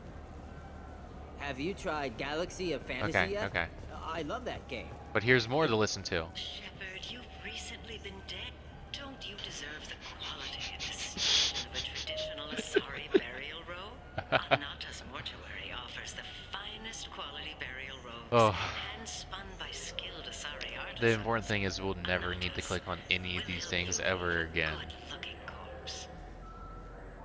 Have you tried Galaxy of Fantasy yet? Okay. I love that game. But here's more to listen to. Shepard, you've recently been dead. Don't you deserve the quality and distinction of a traditional Asari burial robe? Anata's mortuary offers the finest quality burial robes, Oh. hand-spun by skilled Asari artisans. The important thing is we'll never need to click on any of these things ever again.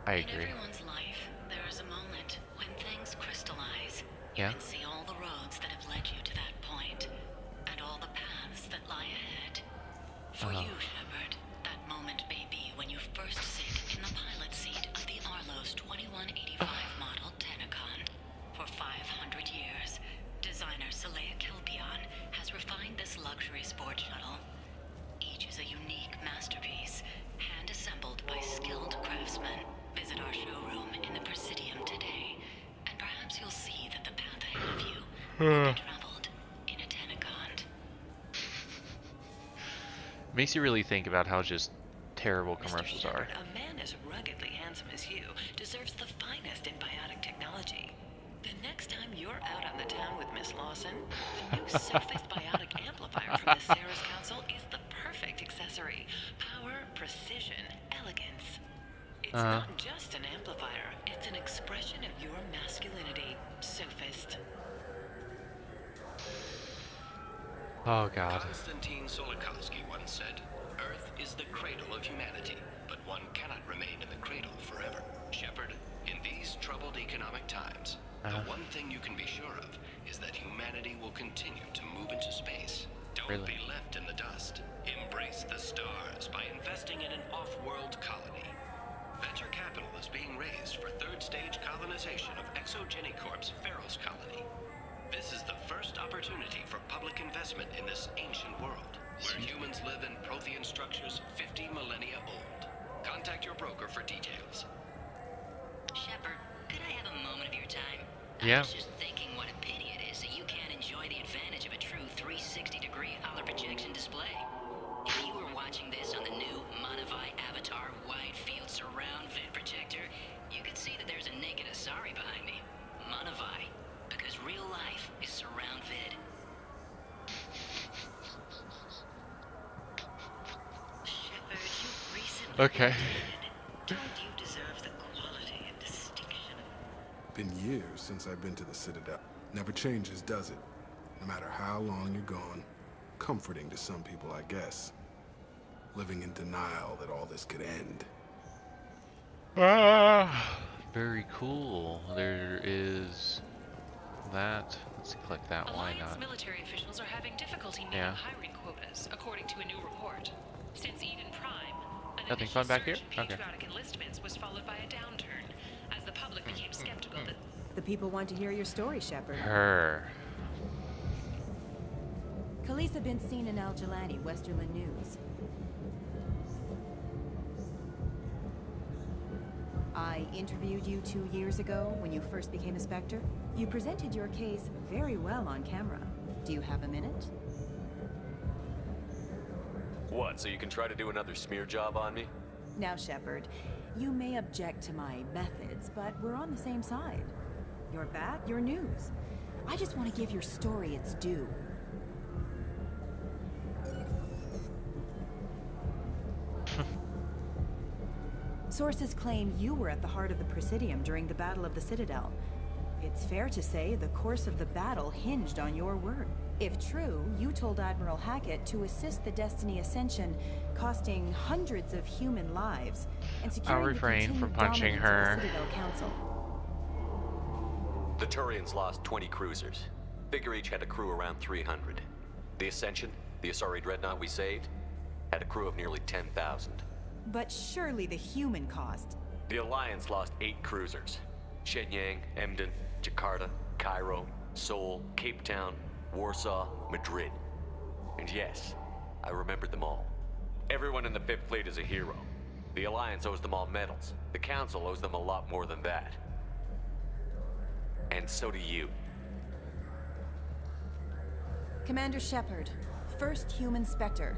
I agree. In everyone's life, there is a moment when things crystallize. Yeah. You can see all the roads that have led you to that point, and all the paths that lie ahead. For you, Shepard, that moment may be when you first sit in the pilot seat of the Arlos 2185 model Tenacon. For 500 years, designer Saleha Kelpion has refined this luxury sport shuttle. Each is a unique Makes you really think about how just terrible commercials are. A man as ruggedly handsome as you deserves the finest in biotic technology. The next time you're out on the town with Miss Lawson, the new surfaced biotic amplifier from the Sarah's Council is the perfect accessory. Power, precision, elegance. It's not just an amplifier, it's an expression of your masculinity, Sophist. Oh god. Konstantin Solikovsky once said, Earth is the cradle of humanity, but one cannot remain in the cradle forever. Shepard, in these troubled economic times, the one thing you can be sure of is that humanity will continue to move into space. Don't be left in the dust. Embrace the stars by investing in an off-world colony. Venture capital is being raised for third-stage colonization of Exogeny Corp's Pharos colony. This is the first opportunity for public investment in this ancient world, where humans live in Prothean structures 50 millennia old. Contact your broker for details. Shepard, could I have a moment of your time? Yeah. I was just thinking what a pity it is that you can't enjoy the advantage of a true 360-degree color projection display. If you were watching this on the new Monavai Avatar wide-field surround vid projector, you could see that there's a naked Asari behind me. Monavai, because real life is surround vid. Shepard, you recently Okay. Don't you deserve the quality and distinction? Been years since I've been to the Citadel. Never changes, does it? No matter how long you're gone. Comforting to some people, I guess. Living in denial that all this could end. Very cool. There is that. Let's click that. Why Alliance not? military officials are having difficulty meeting hiring quotas, according to a new report. Since Eden Prime, an Nothing initial fun back surge here? in Okay. patriotic enlistments was followed by a downturn, as the public became skeptical that The people want to hear your story, Shepard. Her. Khalisah been seen in al-Jilani, Westerland News. I interviewed you 2 years ago when you first became a Spectre. You presented your case very well on camera. Do you have a minute? What, so you can try to do another smear job on me? Now, Shepard, you may object to my methods, but we're on the same side. You're back, you're news. I just want to give your story its due. Sources claim you were at the heart of the Presidium during the Battle of the Citadel. It's fair to say the course of the battle hinged on your word. If true, you told Admiral Hackett to assist the Destiny Ascension, costing hundreds of human lives, and securing I'll refrain from punching her. the Citadel Council. The Turians lost 20 cruisers. Figure each had a crew around 300. The Ascension, the Asari dreadnought we saved, had a crew of nearly 10,000. But surely the human cost. The Alliance lost 8 cruisers. Shenyang, Emden, Jakarta, Cairo, Seoul, Cape Town, Warsaw, Madrid. And yes, I remembered them all. Everyone in the 5th Fleet is a hero. The Alliance owes them all medals. The Council owes them a lot more than that. And so do you. Commander Shepard, first human Spectre.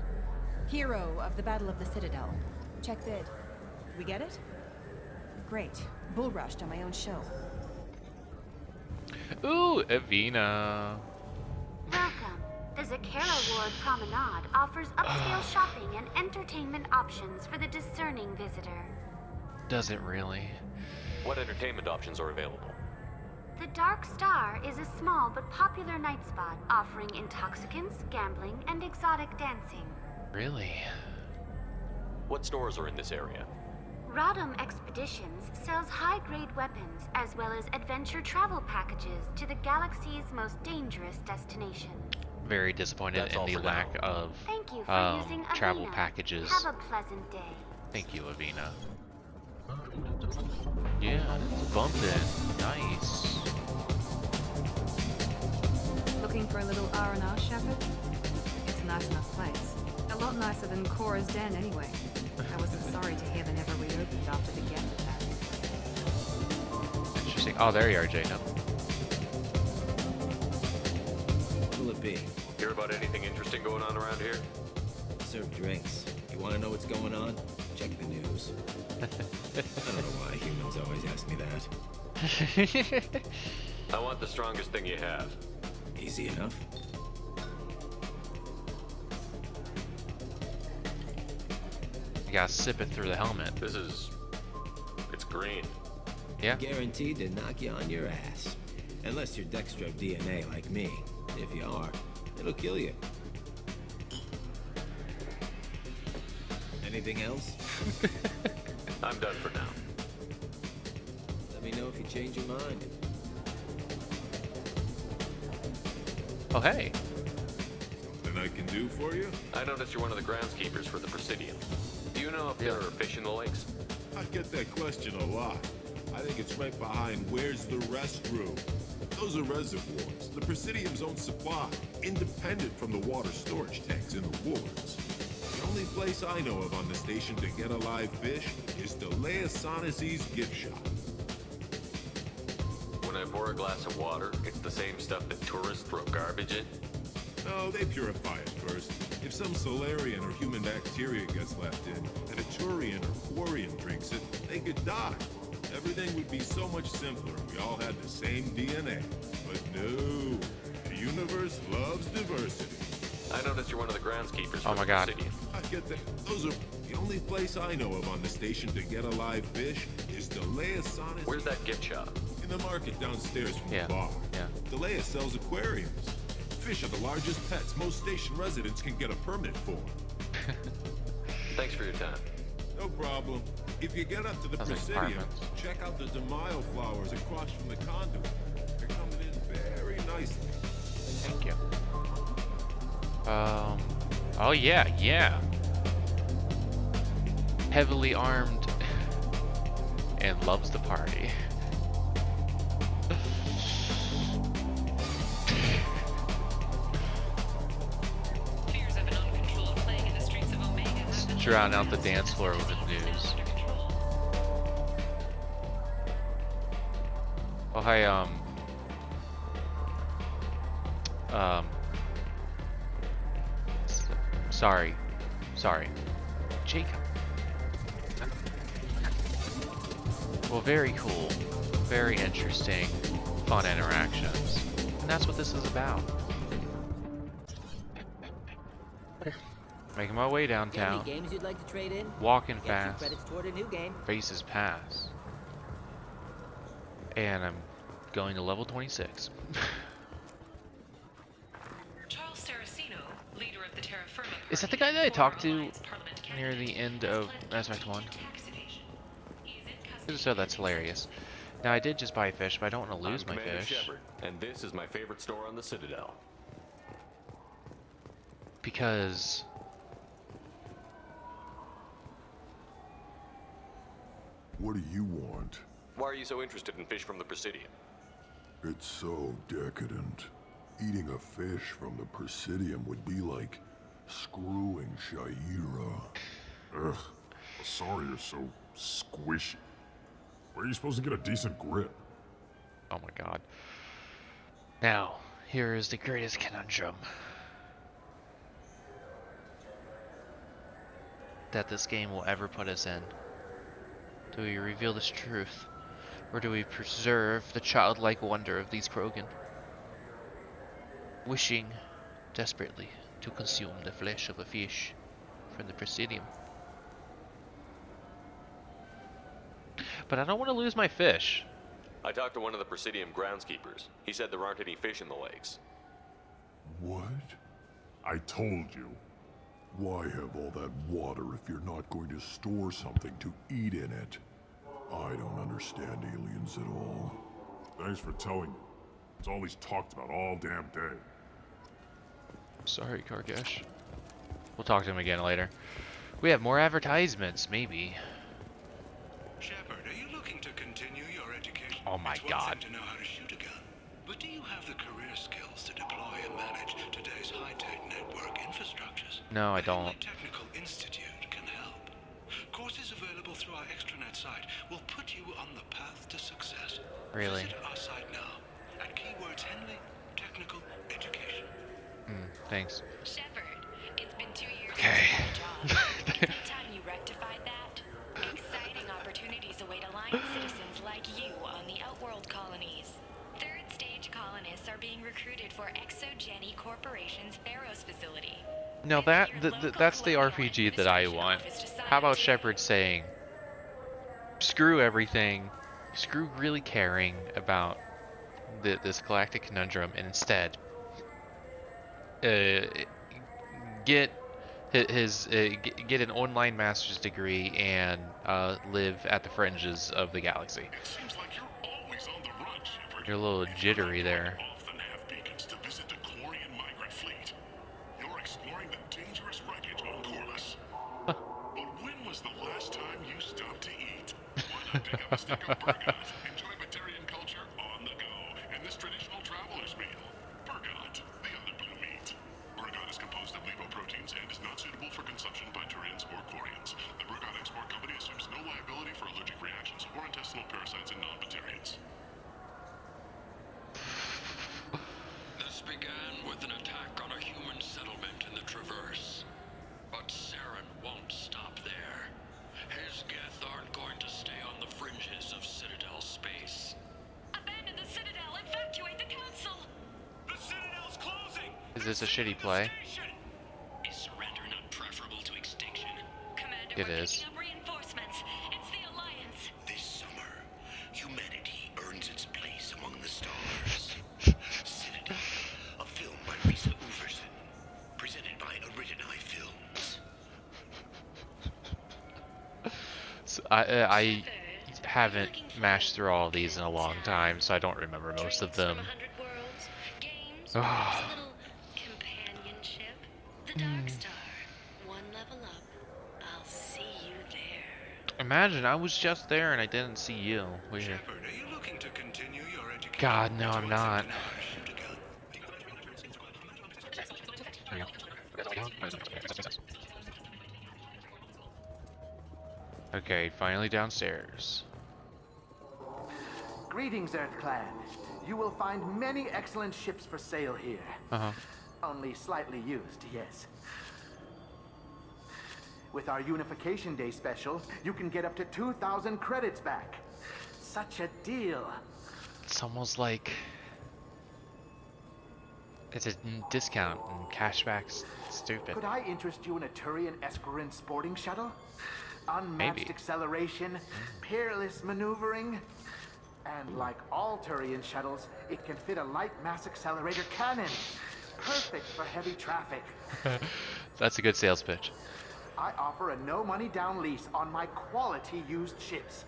Hero of the Battle of the Citadel. Check bid. We get it? Great. Bull rushed on my own show. Ooh, Avina. Welcome. The Zakera Ward Promenade offers upscale shopping and entertainment options for the discerning visitor. Does it really? What entertainment options are available? The Dark Star is a small but popular night spot offering intoxicants, gambling, and exotic dancing. Really? What stores are in this area? Rodam Expeditions sells high-grade weapons as well as adventure travel packages to the galaxy's most dangerous destination. Very disappointed in the lack of Thank you for using travel Avina. packages. Have a pleasant day. Thank you, Avina. Yeah, it's bumping. Nice. Looking for a little R&R, Shepard? It's a nice enough place. A lot nicer than Cora's den, anyway. I wasn't sorry to hear they never reopened after the Geth attack. Interesting. Oh, there you are, Jacob. might be. Hear about anything interesting going on around here? Serve drinks. You want to know what's going on? Check the news. I don't know why humans always ask me that. I want the strongest thing you have. Easy enough. You gotta sip it through the helmet. It's green. Yeah. Guaranteed to knock you on your ass. Unless you're dextro DNA like me. If you are, it'll kill you. Anything else? I'm done for now. Let me know if you change your mind. Oh, hey. Something I can do for you? I noticed you're one of the groundskeepers for the Presidium. Do you know if there are fish in the lakes? I get that question a lot. I think it's right behind where's the restroom. Those are reservoirs, the Presidium's own supply, independent from the water storage tanks in the wards. The only place I know of on the station to get a live fish is Saronis' gift shop. When I pour a glass of water, it's the same stuff that tourists throw garbage in? No, they purify it first. If some Solarian or human bacteria gets left in, and a Turian or Quarian drinks it, they could die. Everything would be so much simpler if we all had the same DNA. But no, the universe loves diversity. I noticed you're one of the groundskeepers Oh for my the God. Presidium. I get that. Those are the only place I know of on the station to get a live fish is Saronis. Where's that gift shop? In the market downstairs from Yeah. the bar. Yeah. Delea sells aquariums. Fish are the largest pets most station residents can get a permit for. Thanks for your time. No problem. If you get up to the Sounds like Presidium, apartments. check out the DeMaio flowers across from the conduit. They're coming in very nicely. Thank you. Oh yeah, yeah. Heavily armed and loves the party. Fears of an uncontrolled plague in the streets of Omega have been Drown out the dance floor with the news. Oh hi, sorry, Jacob. Well, very cool, very interesting, fun interactions, and that's what this is about. Making my way downtown, Any games you'd like to trade in? walking Get your fast, credits toward a new game. faces pass, and I'm going to level 26. Charles Saraceno, leader of the Terra Firma Party, Is that the guy that I talked to Alliance Parliament near the end of Mass Effect 1? So that's hilarious. Now I did just buy fish, but I don't want to lose I'm my Commander fish. Shepard, and this is my favorite store on the Citadel. Because What do you want? Why are you so interested in fish from the Presidium? It's so decadent. Eating a fish from the Presidium would be like screwing Shaira. Ugh, sorry you're so squishy. Where are you supposed to get a decent grip? oh my god. Now, here is the greatest conundrum that this game will ever put us in. Do we reveal this truth, or do we preserve the childlike wonder of these Krogan, wishing desperately to consume the flesh of a fish from the Presidium? But I don't want to lose my fish. I talked to one of the Presidium groundskeepers. He said there aren't any fish in the lakes. What? I told you. Why have all that water if you're not going to store something to eat in it? I don't understand aliens at all. Thanks for telling me. It's all he's talked about all damn day. Sorry, Kargesh. We'll talk to him again later. We have more advertisements, maybe. Shepard, are you looking to continue your education? Oh my It's one god. thing to know how to shoot a gun, but do you have the career skills to deploy and manage today's high-tech network infrastructures? No, I don't. Technical Institute can help. Courses available through our extranet site will put you on the path to success. Really? Visit our site now at keywords Henley Technical Education. Thanks. Shepard, it's been 2 years Okay. since you got the job. Anytime you rectified that, exciting opportunities await Alliance citizens like you on the Outworld colonies. Third stage colonists are being recruited for ExoGeni Corporation's Pharos facility. No, that's the RPG that I want. How about Shepard saying, screw everything, screw really caring about this galactic conundrum, and instead get get an online master's degree and live at the fringes of the galaxy. It seems like you're always on the run, Shepard. You're a little jittery there. Often have beacons to visit the Quarian migrant fleet. You're exploring the dangerous wreckage on Corliss. But when was the last time you stopped to eat? Why not pick up a stick of Burgot? Enjoy Batarian culture on the go in this traditional traveler's meal. Burgot, the other blue meat. Burgot is composed of lipoproteins and is not suitable for consumption by Turians or Quarians. The Burgot Export Company assumes no liability for allergic reactions or intestinal parasites in non-Batarians. This began with an attack on a human settlement in the Traverse. But Saren won't stop there. His Geth aren't going to stay on the fringes of Citadel space. Abandon the Citadel! Evacuate the Council! The Citadel's closing! Is this a shitty play? Is surrender not preferable to extinction? Commander, It we're is. picking up reinforcements. It's the Alliance. This summer, humanity earns its place among the stars. Citadel, a film by Risa Uverson, presented by Originai Films. So I haven't mashed through all of these in a long time, so I don't remember most of them. Games, Ah. perhaps a little companionship. The Dark Star. One level up. I'll see you there. Imagine I was just there and I didn't see you. Weird. Shepard, are you looking to continue your education? God, no, I'm not. Okay, finally downstairs. Greetings, Earth Clan. You will find many excellent ships for sale here. Uh-huh. Only slightly used, yes. With our Unification Day special, you can get up to 2,000 credits back. Such a deal. It's almost like it's a discount and cashback's stupid. Could I interest you in a Turian Esquirine sporting shuttle? Unmatched Maybe. acceleration, peerless maneuvering, and like all Turian shuttles, it can fit a light mass accelerator cannon. Perfect for heavy traffic. That's a good sales pitch. I offer a no money down lease on my quality used ships.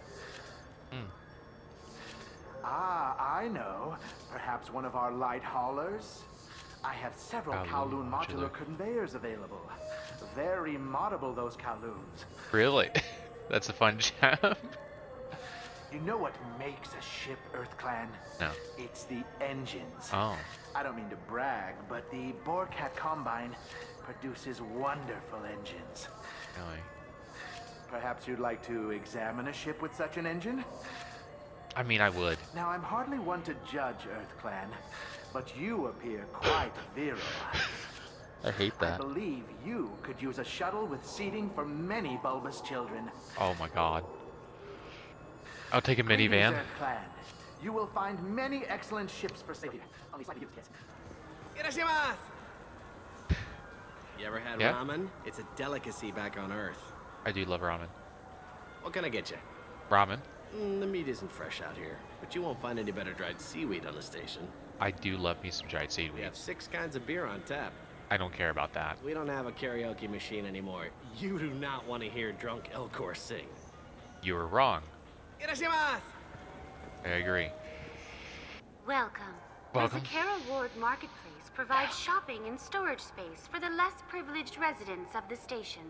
Ah, I know. Perhaps one of our light haulers? I have several Kowloon modular conveyors available. Very moddable, those Kowloons. Really? That's a fun job. You know what makes a ship, Earth Clan? No. It's the engines. Oh. I don't mean to brag, but the Borcat Combine produces wonderful engines. Really? Perhaps you'd like to examine a ship with such an engine? I mean, I would. Now, I'm hardly one to judge, Earth Clan, but you appear quite virile. I hate I that. believe you could use a shuttle with seating for many bulbous children. Oh my god. I'll take a Greetings, minivan. Earth Clan. You will find many excellent ships for sale here. Only slightly used, yes. Irashimasu! You ever had Yeah? ramen? It's a delicacy back on Earth. I do love ramen. What can I get you? Ramen? The meat isn't fresh out here, but you won't find any better dried seaweed on the station. I do love me some dried We seaweed. have 6 kinds of beer on tap. I don't care about that. We don't have a karaoke machine anymore. You do not want to hear drunk Elcor sing. You were wrong. Irashimasu! I agree. Welcome. Welcome. The Zakera Ward Marketplace provides shopping and storage space for the less privileged residents of the station.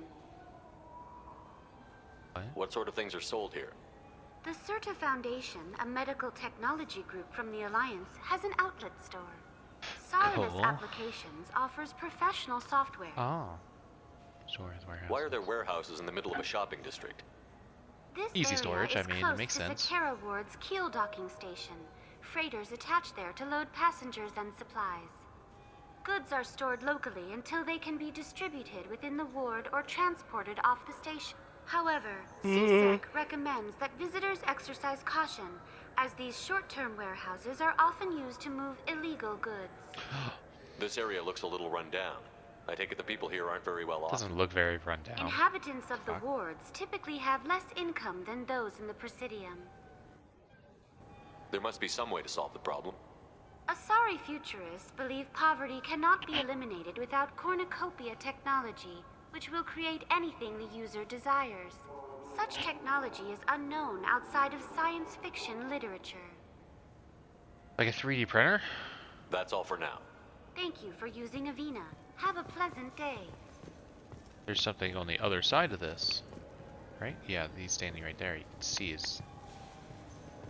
What sort of things are sold here? The Sirta Foundation, a medical technology group from the Alliance, has an outlet store. Saronis Cool. Applications offers professional software. Oh. Storage warehouse. Why are there warehouses in the middle of a shopping district? This Easy area storage, is I mean, it close makes to sense. Zakera Ward's keel docking station. Freighters attach there to load passengers and supplies. Goods are stored locally until they can be distributed within the ward or transported off the station. However, CSEC recommends that visitors exercise caution, as these short-term warehouses are often used to move illegal goods. This area looks a little run down. I take it the people here aren't very well off. Doesn't look very run down. Inhabitants of the wards typically have less income than those in the Presidium. There must be some way to solve the problem. Asari futurists believe poverty cannot be eliminated without cornucopia technology, which will create anything the user desires. Such technology is unknown outside of science fiction literature. Like a 3D printer? That's all for now. Thank you for using Avina. Have a pleasant day. There's something on the other side of this. Right? Yeah, he's standing right there. You can see his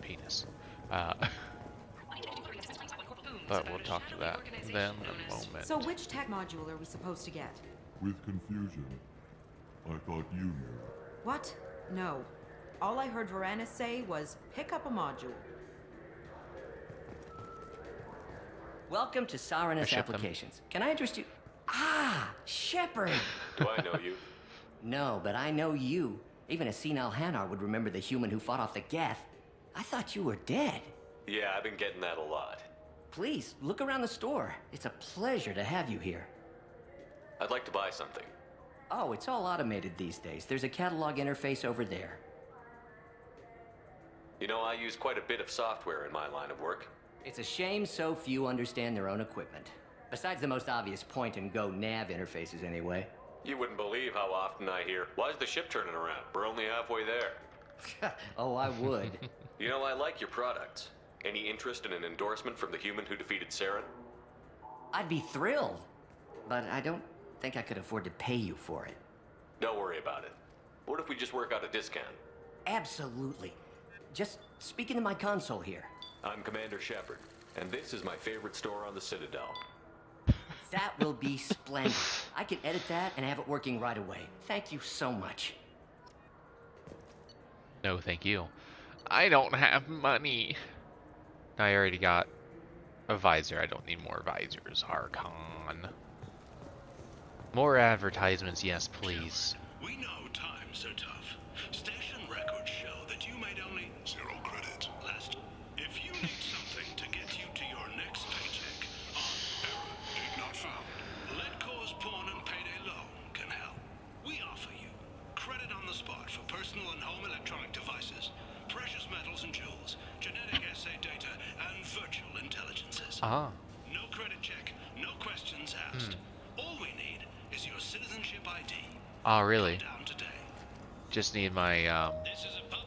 penis. But we'll talk to that then in a moment. So which tech module are we supposed to get? With confusion. I thought you knew. What? No. All I heard Varanus say was, pick up a module. Welcome to Saronis Applications. Can I interest you? Ah, Shepard! Do I know you? No, but I know you. Even a senile Hanar would remember the human who fought off the Geth. I thought you were dead. Yeah, I've been getting that a lot. Please, look around the store. It's a pleasure to have you here. I'd like to buy something. Oh, it's all automated these days. There's a catalog interface over there. You know, I use quite a bit of software in my line of work. It's a shame so few understand their own equipment. Besides the most obvious point-and-go nav interfaces, anyway. You wouldn't believe how often I hear, "Why's the ship turning around? We're only halfway there." Oh, I would. You know, I like your products. Any interest in an endorsement from the human who defeated Saren? I'd be thrilled. But I don't think I could afford to pay you for it. Don't worry about it. What if we just work out a discount? Absolutely. Just speak into my console here. I'm Commander Shepard, and this is my favorite store on the Citadel. That will be splendid. I can edit that and have it working right away. Thank you so much. No, thank you. I don't have money. I already got a visor. I don't need more visors. Harkon. More advertisements, yes, please. We know times are tough. Station records show that you made only 0 credit last. If you need something to get you to your next paycheck, error did not found. Let Cause Pawn and Payday Loan can help. We offer you credit on the spot for personal and home electronic devices, precious metals and jewels, genetic assay data, and virtual intelligences. No credit check, no questions asked. All we need is your citizenship ID. Oh, really? Down today. Just need my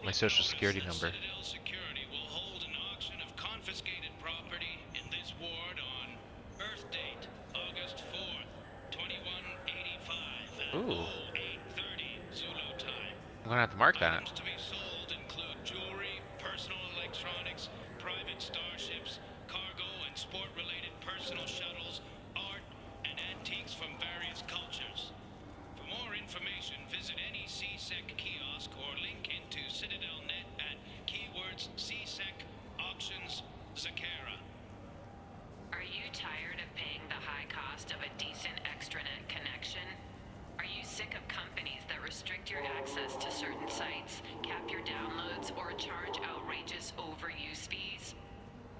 my social security number. Citadel Security will hold an auction of confiscated property in this ward on Earth date, August 4th, 2185 at 0830 Zulu time. I'm gonna have to mark that. Items to be sold include jewelry, personal electronics, private starships, cargo and sport-related personal shuttles, art, and antiques from various cultures. For more information, visit any CSEC kiosk or link into CitadelNet at keywords CSEC Auctions Zakera. Are you tired of paying the high cost of a decent extranet connection? Are you sick of companies that restrict your access to certain sites, cap your downloads, or charge outrageous overuse fees?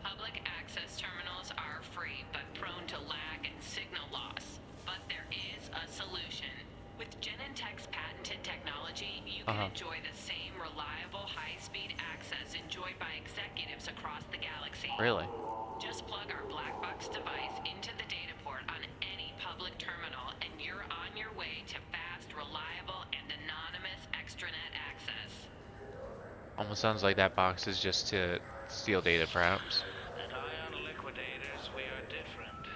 Public access terminals are free but prone to lag and signal loss. But there is a solution. With Genentech's patented technology, you can enjoy the same reliable, high-speed access enjoyed by executives across the galaxy. Really? Just plug our black box device into the data port on any public terminal, and you're on your way to fast, reliable, and anonymous extranet access. Almost sounds like that box is just to steal data, perhaps. At Ion Liquidators, we are different.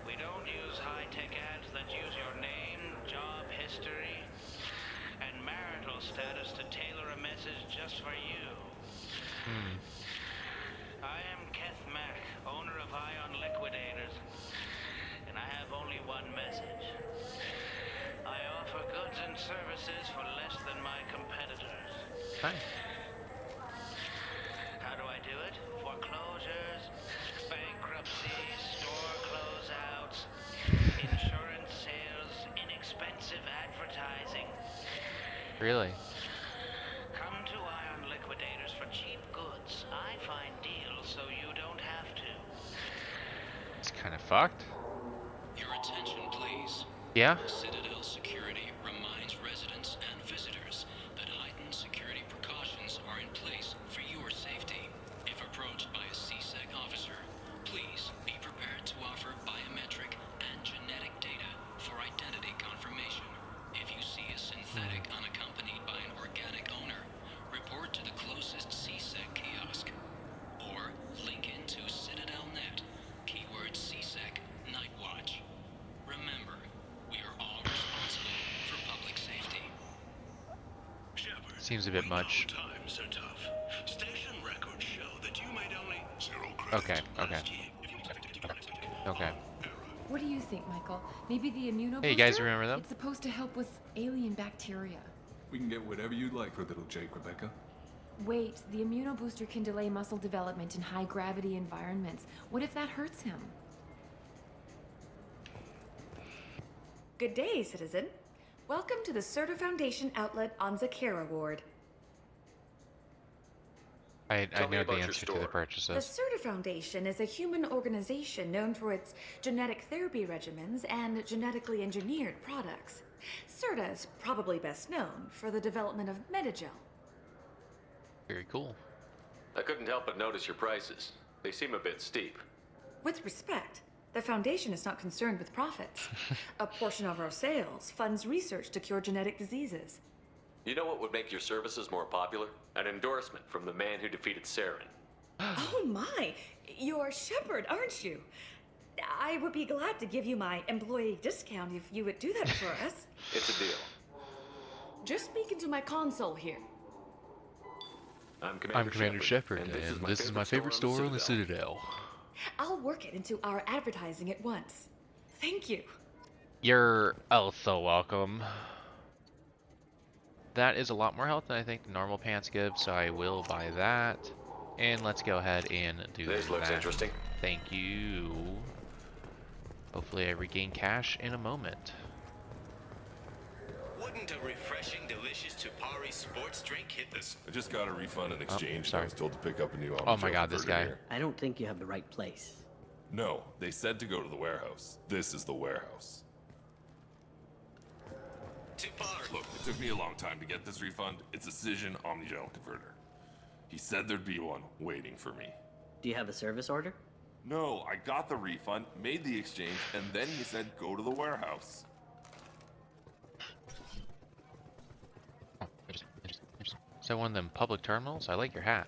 We don't use high-tech ads that use your name, job history, and marital status to tailor a message just for you. I am Keth Mack, owner of Ion Liquidators, and I have only one message. I offer goods and services for less than my competitors. Hi. How do I do it? Foreclosures, bankruptcies, store closings. Really? Come to Iron Liquidators for cheap goods. I find deals so you don't have to. It's kind of fucked. Your attention, please. Yeah? Citadel Security reminds residents and visitors that heightened security precautions are in place for your safety. If approached by a CSEC officer, please be prepared to offer biometric and genetic data for identity confirmation. If you see a synthetic unaccompanied by an organic owner, report to the closest CSEC kiosk. Or link into Citadel.net, keyword CSEC Night Watch. Remember, we are all responsible for public safety. Seems a bit much. Times are tough. Station records show that you made only 0 Okay, okay. Okay. What do you think, Michael? Maybe the immunobooster? Hey, you guys remember them? It's supposed to help with alien bacteria. We can get whatever you'd like for little Jake, Rebecca. Wait, the immunobooster can delay muscle development in high-gravity environments. What if that hurts him? Good day, citizen. Welcome to the Sirta Foundation outlet on Zakera Ward. I know the answer to the The purchases. Sirta Foundation is a human organization known for its genetic therapy regimens and genetically engineered products. Sirta is probably best known for the development of Metagel. Very cool. I couldn't help but notice your prices. They seem a bit steep. With respect, the Foundation is not concerned with profits. A portion of our sales funds research to cure genetic diseases. You know what would make your services more popular? An endorsement from the man who defeated Saren. Oh my! You're Shepard, aren't you? I would be glad to give you my employee discount if you would do that for us. It's a deal. Just speak into my console here. I'm Commander Shepard, and this is my favorite store on the Citadel. I'll work it into our advertising at once. Thank you. You're also welcome. That is a lot more health than I think the normal pants give, so I will buy that. And let's go ahead and do This looks that. interesting. Thank you. Hopefully I regain cash in a moment. Wouldn't a refreshing, delicious Tupari sports drink hit this? I just got a refund in exchange. sorry. I was told to pick up a new Oh my god, this guy. I don't think you have the right place. No, they said to go to the warehouse. This is the warehouse. Look, it took me a long time to get this refund. It's a Cision Omnigel converter. He said there'd be one waiting for me. Do you have a service order? No, I got the refund, made the exchange, and then he said go to the warehouse. Is that one of them public terminals? I like your hat.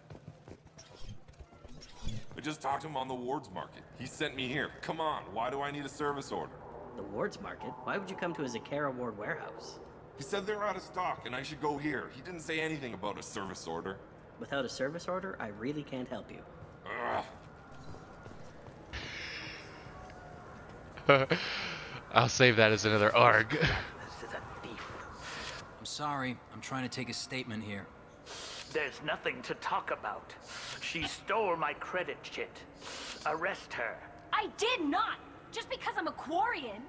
I just talked to him on the Wards Market. He sent me here. Come on, why do I need a service order? The Wards Market? Why would you come to a Zakera Ward warehouse? He said they're out of stock and I should go here. He didn't say anything about a service order. Without a service order, I really can't help you. I'll save that as another ARG. I'm sorry. I'm trying to take a statement here. There's nothing to talk about. She stole my credit chit. Arrest her. I did not! Just because I'm a Quarian.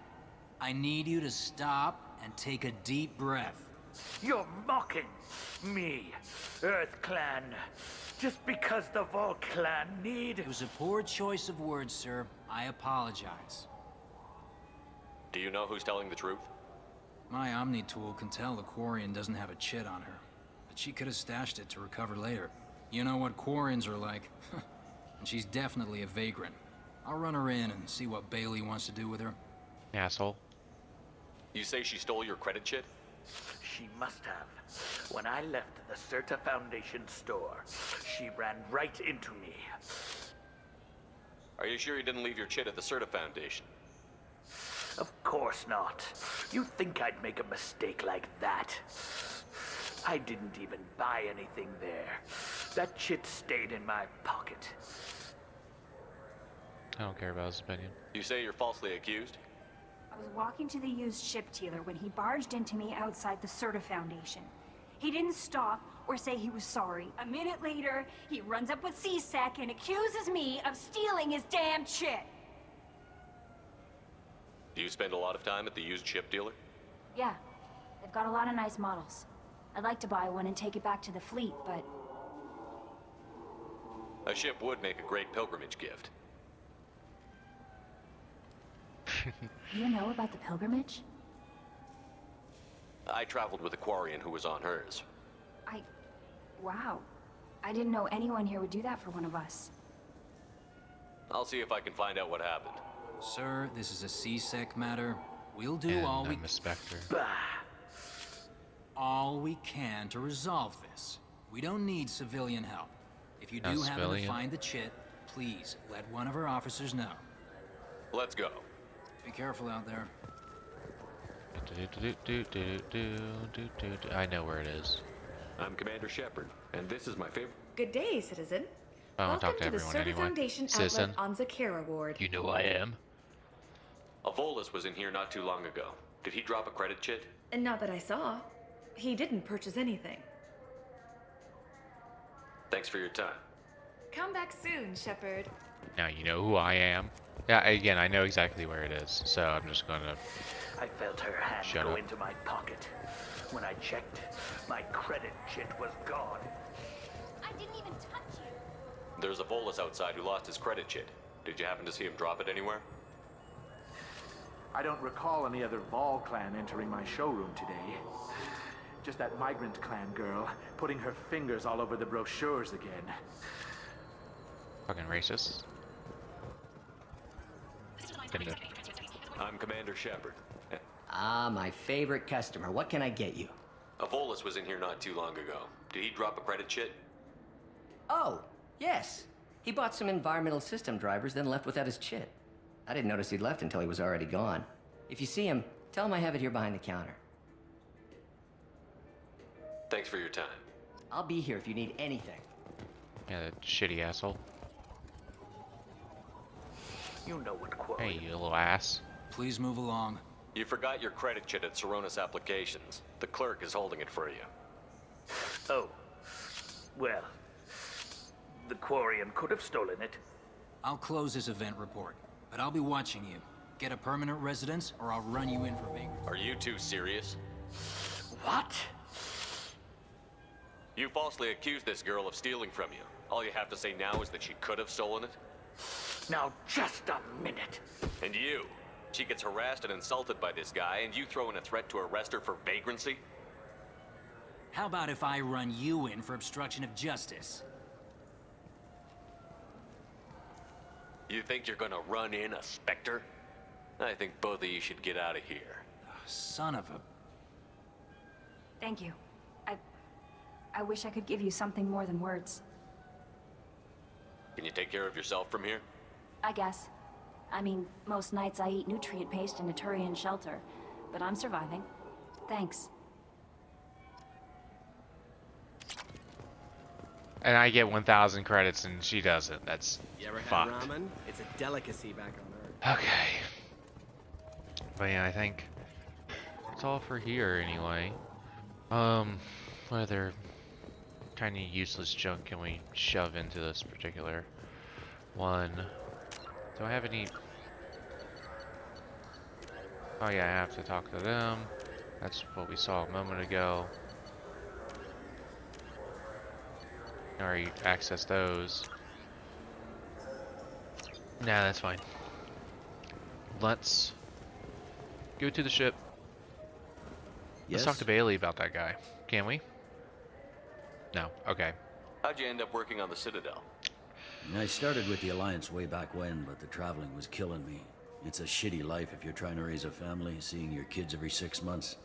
I need you to stop and take a deep breath. You're mocking me, Earth Clan. Just because the Vol Clan need... It was a poor choice of words, sir. I apologize. Do you know who's telling the truth? My Omni tool can tell the Quarian doesn't have a chit on her. But she could have stashed it to recover later. You know what Quarians are like. And she's definitely a vagrant. I'll run her in and see what Bailey wants to do with her. Asshole. You say she stole your credit chit? She must have. When I left the Sirta Foundation store, she ran right into me. Are you sure you didn't leave your chit at the Sirta Foundation? Of course not. You think I'd make a mistake like that? I didn't even buy anything there. That chit stayed in my pocket. I don't care about his opinion. You say you're falsely accused? I was walking to the used ship dealer when he barged into me outside the Sirta Foundation. He didn't stop or say he was sorry. A minute later, he runs up with CSEC and accuses me of stealing his damn chit. Do you spend a lot of time at the used ship dealer? Yeah, they've got a lot of nice models. I'd like to buy one and take it back to the fleet, but... A ship would make a great pilgrimage gift. You know about the pilgrimage? I traveled with a Quarian who was on hers. Wow. I didn't know anyone here would do that for one of us. I'll see if I can find out what happened. Sir, this is a C-Sec matter. We'll do all we... all we can to resolve this. We don't need civilian help. If you do happen to find the chit, please let one of our officers know. Let's go. Be careful out there. I know where it is. I'm Commander Shepard, and this is my favorite... Good day, citizen. I want to talk Welcome to to the everyone Sirta anyway. Foundation Citizen. outlet on Zakera Ward. You know who I am. A Volus was in here not too long ago. Did he drop a credit chit? And not that I saw. He didn't purchase anything. Thanks for your time. Come back soon, Shepard. Now you know who I am. Yeah, again, I know exactly where it is, so I'm just gonna... I felt her hand go into my pocket. When I checked, my credit chit was gone. I didn't even touch you. There's a Volus outside who lost his credit chit. Did you happen to see him drop it anywhere? I don't recall any other Vol clan entering my showroom today. Just that migrant clan girl putting her fingers all over the brochures again. Fucking racist. I'm Commander Shepard. Ah, my favorite customer. What can I get you? A Volus was in here not too long ago. Did he drop a credit chit? Oh, yes. He bought some environmental system drivers, then left without his chit. I didn't notice he'd left until he was already gone. If you see him, tell him I have it here behind the counter. Thanks for your time. I'll be here if you need anything. Yeah, that shitty asshole. You know what quote. Hey, you little ass. Please move along. You forgot your credit chit at Saronis Applications. The clerk is holding it for you. Oh. Well. The Quarian could have stolen it. I'll close this event report, but I'll be watching you. Get a permanent residence, or I'll run you in for vagrancy. Are you two serious? What? You falsely accused this girl of stealing from you. All you have to say now is that she could have stolen it? Now, just a minute. And you? She gets harassed and insulted by this guy, and you throw in a threat to arrest her for vagrancy? How about if I run you in for obstruction of justice? You think you're gonna run in a Spectre? I think both of you should get out of here. Son of a... Thank you. I wish I could give you something more than words. Can you take care of yourself from here? I guess. I mean, most nights I eat nutrient paste in a Turian shelter, but I'm surviving. Thanks. And I get 1,000 credits and she doesn't. That's You ever had fucked. ramen? It's a delicacy back on Earth. Okay. But yeah, I think that's all for here anyway. What other kind of useless junk can we shove into this particular one? Do I have any... Oh yeah, I have to talk to them. That's what we saw a moment ago. I already accessed those. Nah, that's fine. Let's go to the ship. Let's talk to Bailey about that guy. Can we? No. Okay. How'd you end up working on the Citadel? I started with the Alliance way back when, but the traveling was killing me. It's a shitty life if you're trying to raise a family, seeing your kids every 6 months.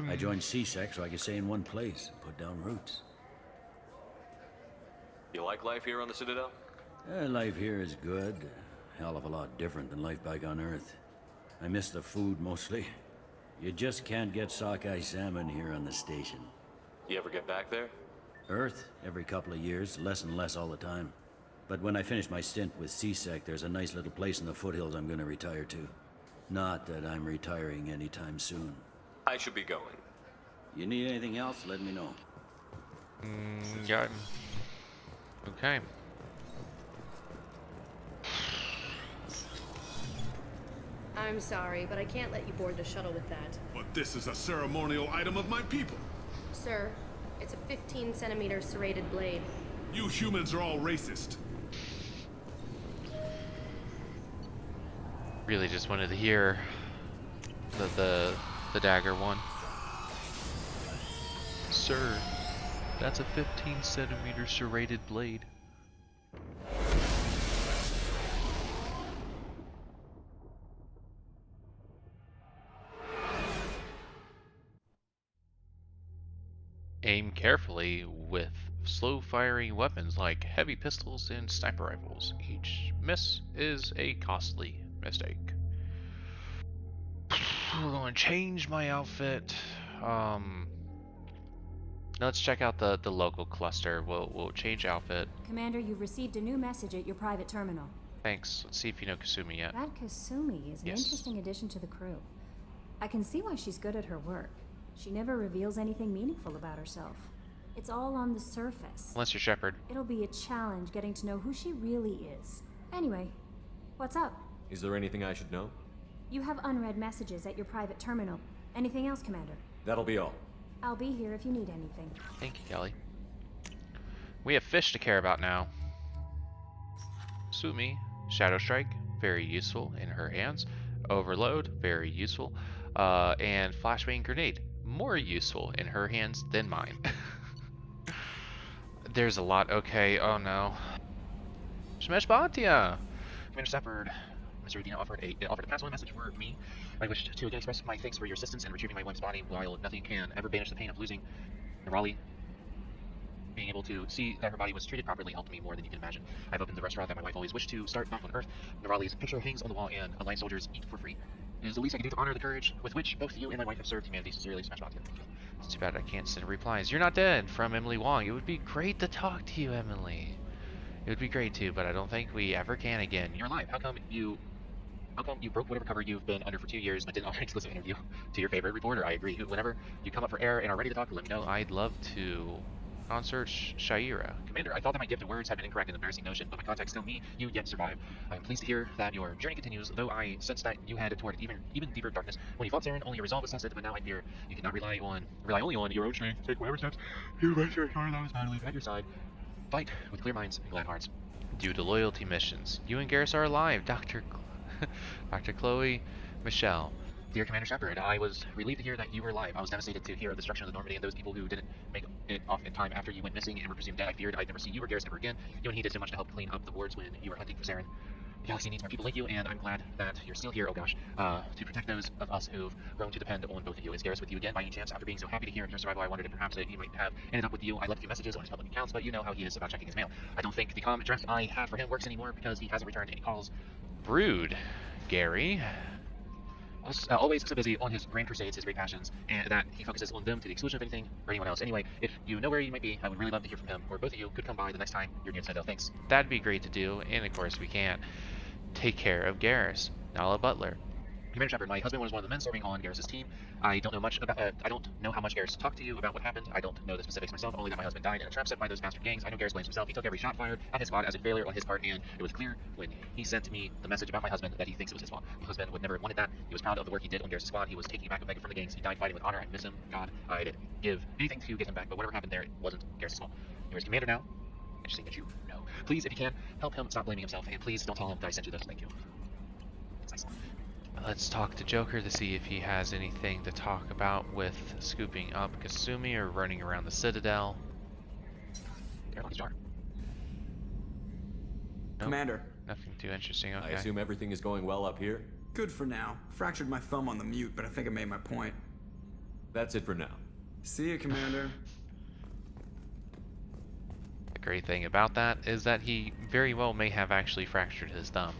I joined C-Sec so I could stay in one place, put down roots. You like life here on the Citadel? Life here is good. A hell of a lot different than life back on Earth. I miss the food mostly. You just can't get sockeye salmon here on the station. You ever get back there? Earth, every couple of years, less and less all the time. But when I finish my stint with C-Sec, there's a nice little place in the foothills I'm gonna retire to. Not that I'm retiring anytime soon. I should be going. You need anything else, let me know. Yeah. Okay. I'm sorry, but I can't let you board the shuttle with that. But this is a ceremonial item of my people. Sir, it's a 15-centimeter serrated blade. You humans are all racist. Really just wanted to hear the dagger one. Sir, that's a 15-centimeter serrated blade. Aim carefully with slow-firing weapons like heavy pistols and sniper rifles. Each miss is a costly mistake. We're going to change my outfit. Let's check out the local cluster. We'll change outfit. Commander, you've received a new message at your private terminal. Thanks. Let's see if you know Kasumi yet. That Kasumi is an interesting addition to the crew. I can see why she's good at her work. She never reveals anything meaningful about herself. It's all on the surface. Unless you're Shepard. It'll be a challenge getting to know who she really is. Anyway, what's up? Is there anything I should know? You have unread messages at your private terminal. Anything else, Commander? That'll be all. I'll be here if you need anything. Thank you, Kelly. We have fish to care about now. Sumi, Shadow Strike, very useful in her hands. Overload, very useful. And Flashbang Grenade, more useful in her hands than mine. There's a lot. Okay, oh no. Smash Batia! Commander Shepard, Mr. Avina offered a pass-on message for me. I wish to again express my thanks for your assistance in retrieving my wife's body, while nothing can ever banish the pain of losing Raleigh. Being able to see that her body was treated properly helped me more than you can imagine. I've opened the restaurant that my wife always wished to start back on Earth. Raleigh's picture hangs on the wall, and Alliance soldiers eat for free. It is the least I can do to honor the courage with which both you and my wife have served humanity. Sincerely, Smash Batia. It's too bad I can't send replies. You're not dead, from Emily Wong. It would be great to talk to you, Emily. It would be great to, but I don't think we ever can again. You're alive. How come you broke whatever cover you've been under for 2 years but didn't offer an exclusive interview to your favorite reporter? I agree. Whenever you come up for air and are ready to talk, let me know. I'd love to. Concert Shaira. Commander, I thought that my gifted words had been incorrect and embarrassing notion, but my contacts tell me you yet survive. I'm pleased to hear that your journey continues, though I sense that you headed toward even deeper darkness. When you fought Saren, only your resolve was tested, but now I fear you cannot rely only on your own strength. Take whatever steps you make sure that was battling at your side. Fight with clear minds and glad hearts. Due to loyalty missions, you and Garrus are alive, Dr. Chloe Michelle. Dear Commander Shepard, I was relieved to hear that you were alive. I was devastated to hear of the destruction of the Normandy and those people who didn't make it off in time after you went missing and were presumed dead. I feared I'd never see you or Garrus ever again. You and he did so much to help clean up the wards when you were hunting for Saren. The galaxy needs more people like you, and I'm glad that you're still here, oh gosh, to protect those of us who've grown to depend on both of you. Is Garrus with you again by any chance? After being so happy to hear of your survival, I wondered if perhaps he might have ended up with you. I left a few messages on his public accounts, but you know how he is about checking his mail. I don't think the comm address I had for him works anymore because he hasn't returned any calls. Brood, Gary. Always so busy on his grand crusades, his great passions, and that he focuses on them to the exclusion of anything or anyone else. Anyway, if you know where he might be, I would really love to hear from him, or both of you could come by the next time you're near Citadel. Thanks. That'd be great to do, and of course we can't. Take care of Garrus, Nala Butler. Commander Shepard, my husband was one of the men serving on Garrus' team. I don't know how much Garrus talked to you about what happened. I don't know the specifics myself, only that my husband died in a trap set by those bastard gangs. I know Garrus blames himself. He took every shot fired at his squad as a failure on his part, and it was clear when he sent me the message about my husband that he thinks it was his fault. My husband would never have wanted that. He was proud of the work he did on Garrus' squad. He was taking back a beggar from the gangs. He died fighting with honor. I miss him. God, I'd give anything to get him back, but whatever happened there, it wasn't Garrus' fault. He was Commander now. Interesting that you know. Please, if you can, help him stop blaming himself, and please don't tell him that I sent you this. Thank you. It's nice. Let's talk to Joker to see if he has anything to talk about with scooping up Kasumi or running around the Citadel. Nope. Commander. Nothing too interesting, okay. I assume everything is going well up here? Good for now. Fractured my thumb on the mute, but I think I made my point. That's it for now. See you, Commander. The great thing about that is that he very well may have actually fractured his thumb.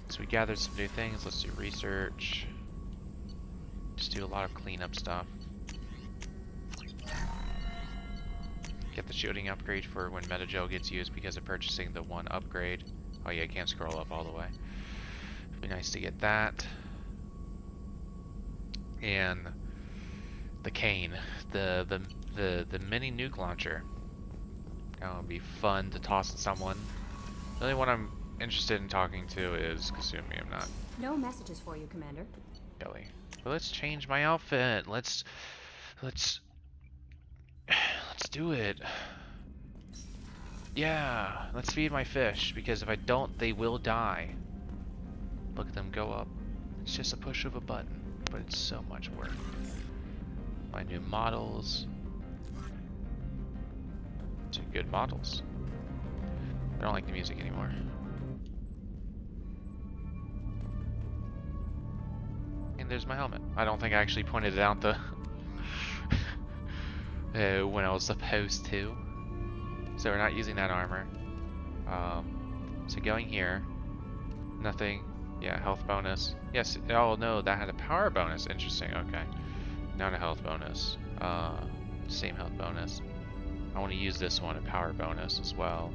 So we gathered some new things. Let's do research. Just do a lot of cleanup stuff. Get the shooting upgrade for when Metagel gets used because of purchasing the one upgrade. Oh yeah, I can't scroll up all the way. It'd be nice to get that. And the cane, the mini nuke launcher. That would be fun to toss at someone. The only one I'm interested in talking to is Kasumi. I'm not. No messages for you, Commander. Kelly. But let's change my outfit. Let's do it. Yeah, let's feed my fish, because if I don't, they will die. Look at them go up. It's just a push of a button, but it's so much work. My new models. Two good models. I don't like the music anymore. And there's my helmet. I don't think I actually pointed it out the when I was supposed to. So we're not using that armor. So going here, nothing. Yeah, health bonus. Yes. Oh no, that had a power bonus. Interesting. Okay, not a health bonus. Same health bonus. I want to use this one, a power bonus as well.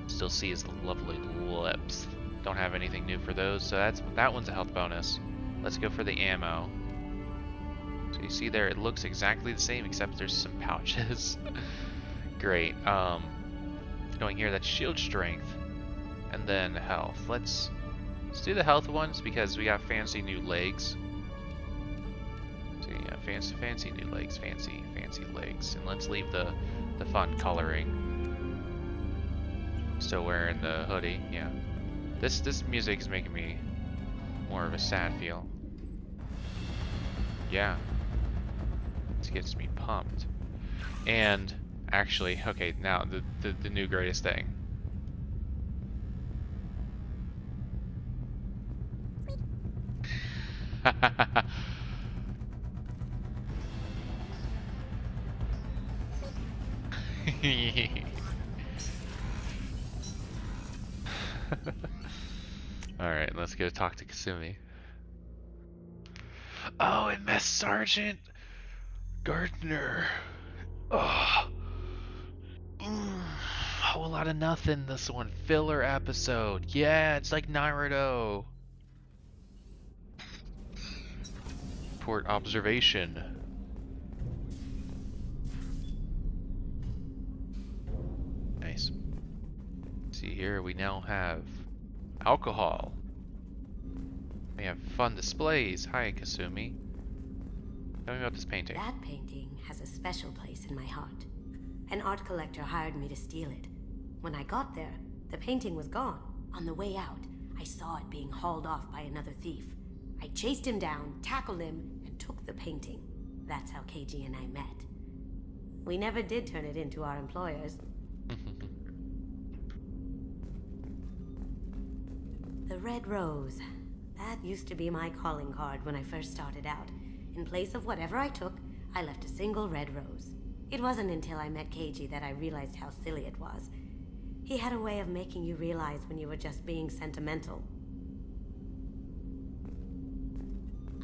Still see his lovely lips. Don't have anything new for those, so that one's a health bonus. Let's go for the ammo. So you see there, it looks exactly the same except there's some pouches. Great. Going here, that's shield strength, and then health. Let's do the health ones because we got fancy new legs. So yeah, fancy new legs, fancy legs, and let's leave the fun coloring. Still wearing the hoodie, yeah. This music is making me more of a sad feel. Yeah. This gets me pumped. And actually, okay, now the new greatest thing. Alright, let's go talk to Kasumi. Oh, and Mess Sergeant Gardner. Oh. A whole lot of nothing this one. Filler episode. Yeah, it's like Naruto. Port observation. Nice. See here, we now have alcohol. We have fun displays. Hi, Kasumi. Tell me about this painting. That painting has a special place in my heart. An art collector hired me to steal it. When I got there, the painting was gone. On the way out, I saw it being hauled off by another thief. I chased him down, tackled him, and took the painting. That's how KG and I met. We never did turn it into our employers. The red rose. That used to be my calling card when I first started out. In place of whatever I took, I left a single red rose. It wasn't until I met KG that I realized how silly it was. He had a way of making you realize when you were just being sentimental.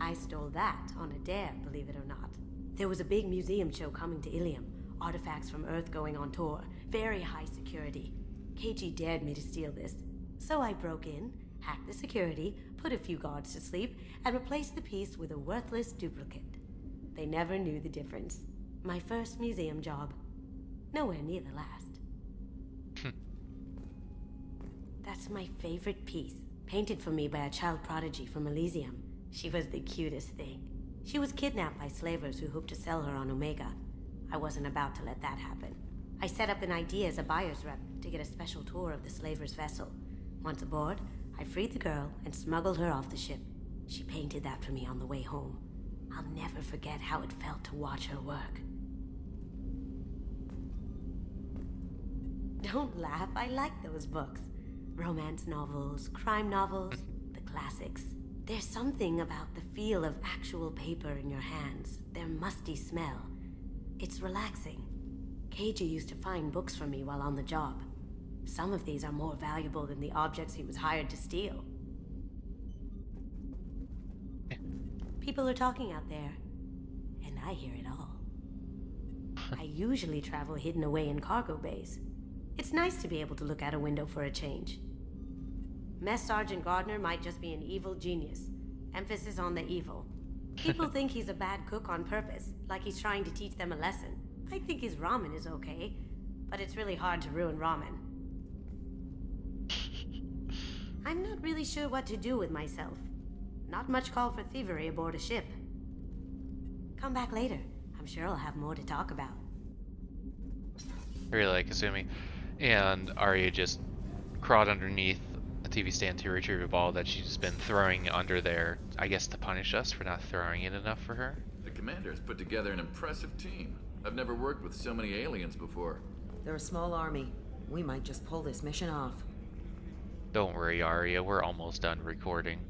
I stole that on a dare, believe it or not. There was a big museum show coming to Ilium. Artifacts from Earth going on tour. Very high security. KG dared me to steal this. So I broke in, hacked the security, put a few guards to sleep, and replaced the piece with a worthless duplicate. They never knew the difference. My first museum job. Nowhere near the last. That's my favorite piece, painted for me by a child prodigy from Elysium. She was the cutest thing. She was kidnapped by slavers who hoped to sell her on Omega. I wasn't about to let that happen. I set up an ID as a buyer's rep to get a special tour of the slaver's vessel. Once aboard, I freed the girl and smuggled her off the ship. She painted that for me on the way home. I'll never forget how it felt to watch her work. Don't laugh, I like those books. Romance novels, crime novels, the classics. There's something about the feel of actual paper in your hands, their musty smell. It's relaxing. KG used to find books for me while on the job. Some of these are more valuable than the objects he was hired to steal. People are talking out there, and I hear it all. I usually travel hidden away in cargo bays. It's nice to be able to look out a window for a change. Mess Sergeant Gardner might just be an evil genius. Emphasis on the evil. People think he's a bad cook on purpose, like he's trying to teach them a lesson. I think his ramen is okay, but it's really hard to ruin ramen. I'm not really sure what to do with myself. Not much call for thievery aboard a ship. Come back later. I'm sure I'll have more to talk about. Really like Kasumi. And Arya just crawled underneath a TV stand to retrieve a ball that she's just been throwing under there, I guess to punish us for not throwing it enough for her. The commander has put together an impressive team. I've never worked with so many aliens before. They're a small army. We might just pull this mission off. Don't worry, Arya, we're almost done recording.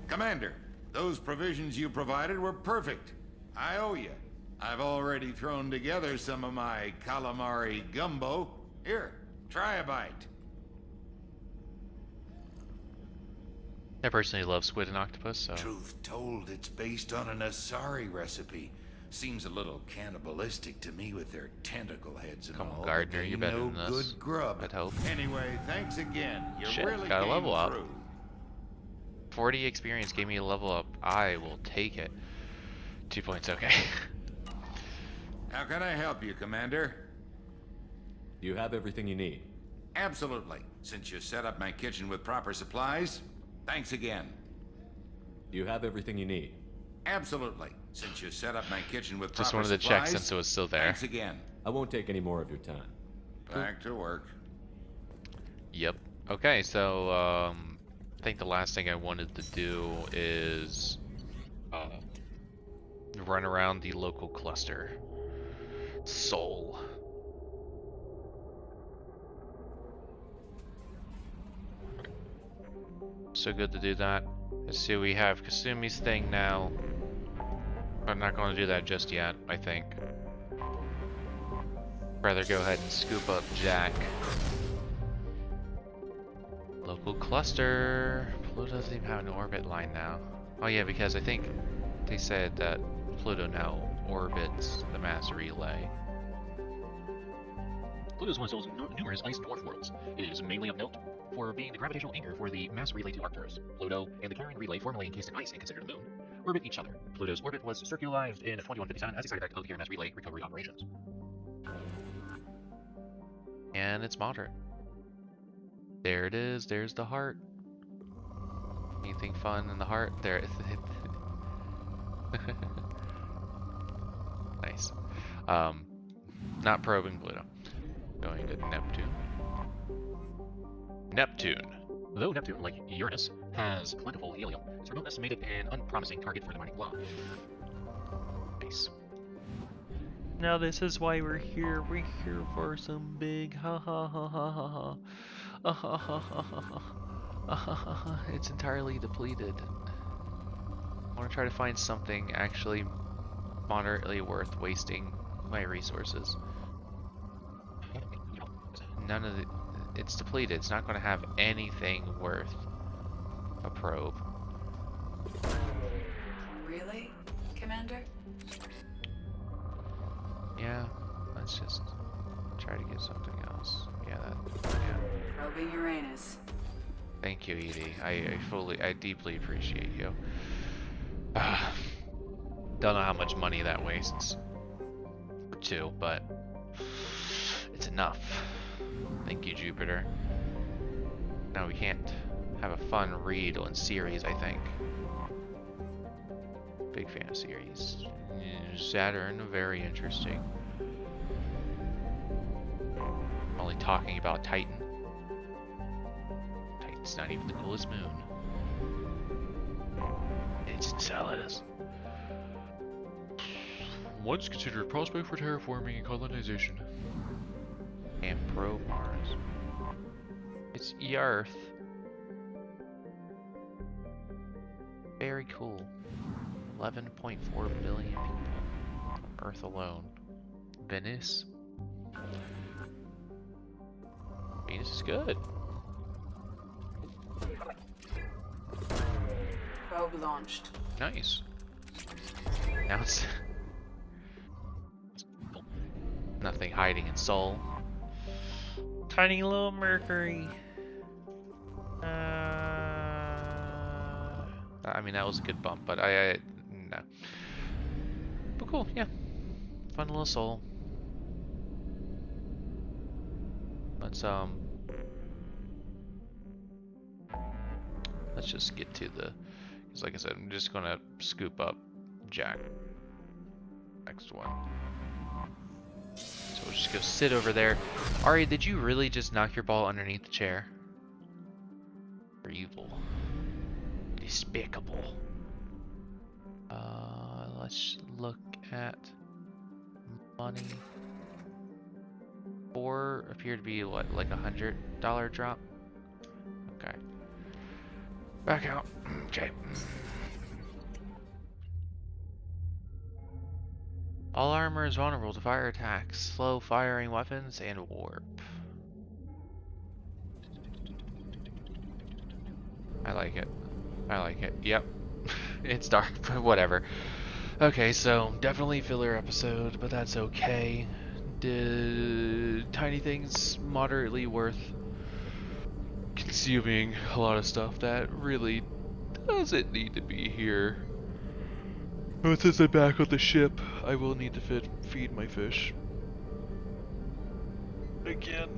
Commander, those provisions you provided were perfect. I owe you. I've already thrown together some of my calamari gumbo. Here, try a bite. I personally love squid and octopus, so... Truth told, it's based on an Asari recipe. Seems a little cannibalistic to me with their tentacle heads and Come on, all. Gardner, you're better no than this. Good grub. I'd hope. Anyway, thanks again. You Shit, really got a came level up. through. 40 experience gave me a level up. I will take it. 2 points, okay. How can I help you, Commander? You have everything you need. Absolutely. Since you set up my kitchen with proper supplies, thanks again. You have everything you need. Absolutely. Since you set up my kitchen with Just proper wanted to supplies, check since it was still there. thanks again. I won't take any more of your time. Back to work. Yep. Okay, so I think the last thing I wanted to do is run around the local cluster. Soul. So good to do that. Let's see, we have Kasumi's thing now. I'm not going to do that just yet, I think. Rather go ahead and scoop up Jack. Local cluster. Pluto doesn't even have an orbit line now. Oh yeah, because I think they said that Pluto now orbits the mass relay. Pluto is one of Sol's numerous ice dwarf worlds. It is mainly of note for being the gravitational anchor for the mass relay to Arcturus. Pluto and the Charon relay, formerly encased in ice and considered a moon, orbit each other. Pluto's orbit was circularized in 2157 as a side effect of the mass relay recovery operations. And it's moderate. There it is. There's the heart. Anything fun in the heart? There. Nice. Not probing Pluto. Going to Neptune. Neptune. Though Neptune, like Uranus, has plentiful helium, its remoteness made it an unpromising target for the mining blob. Nice. Now this is why we're here. We're here for some big ha ha ha ha ha ha. It's entirely depleted. I want to try to find something actually moderately worth wasting my resources. None of the... It's depleted. It's not going to have anything worth a probe. Really, Commander? Yeah, let's just try to get something else. Yeah, yeah. Probing Uranus. Thank you, Edie. I deeply appreciate you. Don't know how much money that wastes. For 2, but it's enough. Thank you, Jupiter. Now we can't have a fun read on series, I think. Big fan of series. Saturn, very interesting. Only talking about Titan. Titan's not even the coolest moon. It's Enceladus. What's considered a prospect for terraforming and colonization? And probe Mars. It's Earth. Very cool. 11.4 billion people. Earth alone. Venus. Venus is good. Probe launched. Nice. Now it's nothing hiding in Sol. Tiny little Mercury. I mean, that was a good bump, but no. But cool, yeah. Fun little Sol. Let's let's just get to the, because like I said, I'm just gonna scoop up Jack. Next one. So we'll just go sit over there. Ari, did you really just knock your ball underneath the chair? You're evil. Despicable. Let's look at money. 4 appear to be what, like $100 drop? Okay. Back out. Okay. All armor is vulnerable to fire attacks, slow firing weapons, and warp. I like it. I like it. Yep. It's dark, but whatever. Okay, so definitely filler episode, but that's okay. Tiny things moderately worth consuming a lot of stuff that really doesn't need to be here. But since I'm back on the ship, I will need to feed my fish again.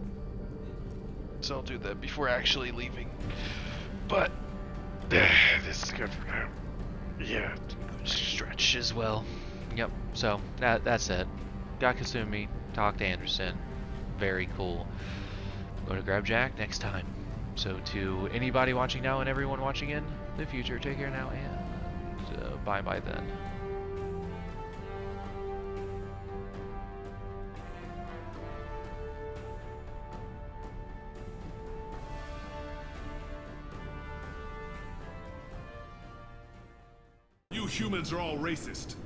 So I'll do that before actually leaving. But this is good for now. Yeah, stretch as well. Yep. So that's it. Got Kasumi. Talk to Anderson. Very cool. Going to grab Jack next time. So to anybody watching now and everyone watching in the future, take care now and bye bye then. You humans are all racist.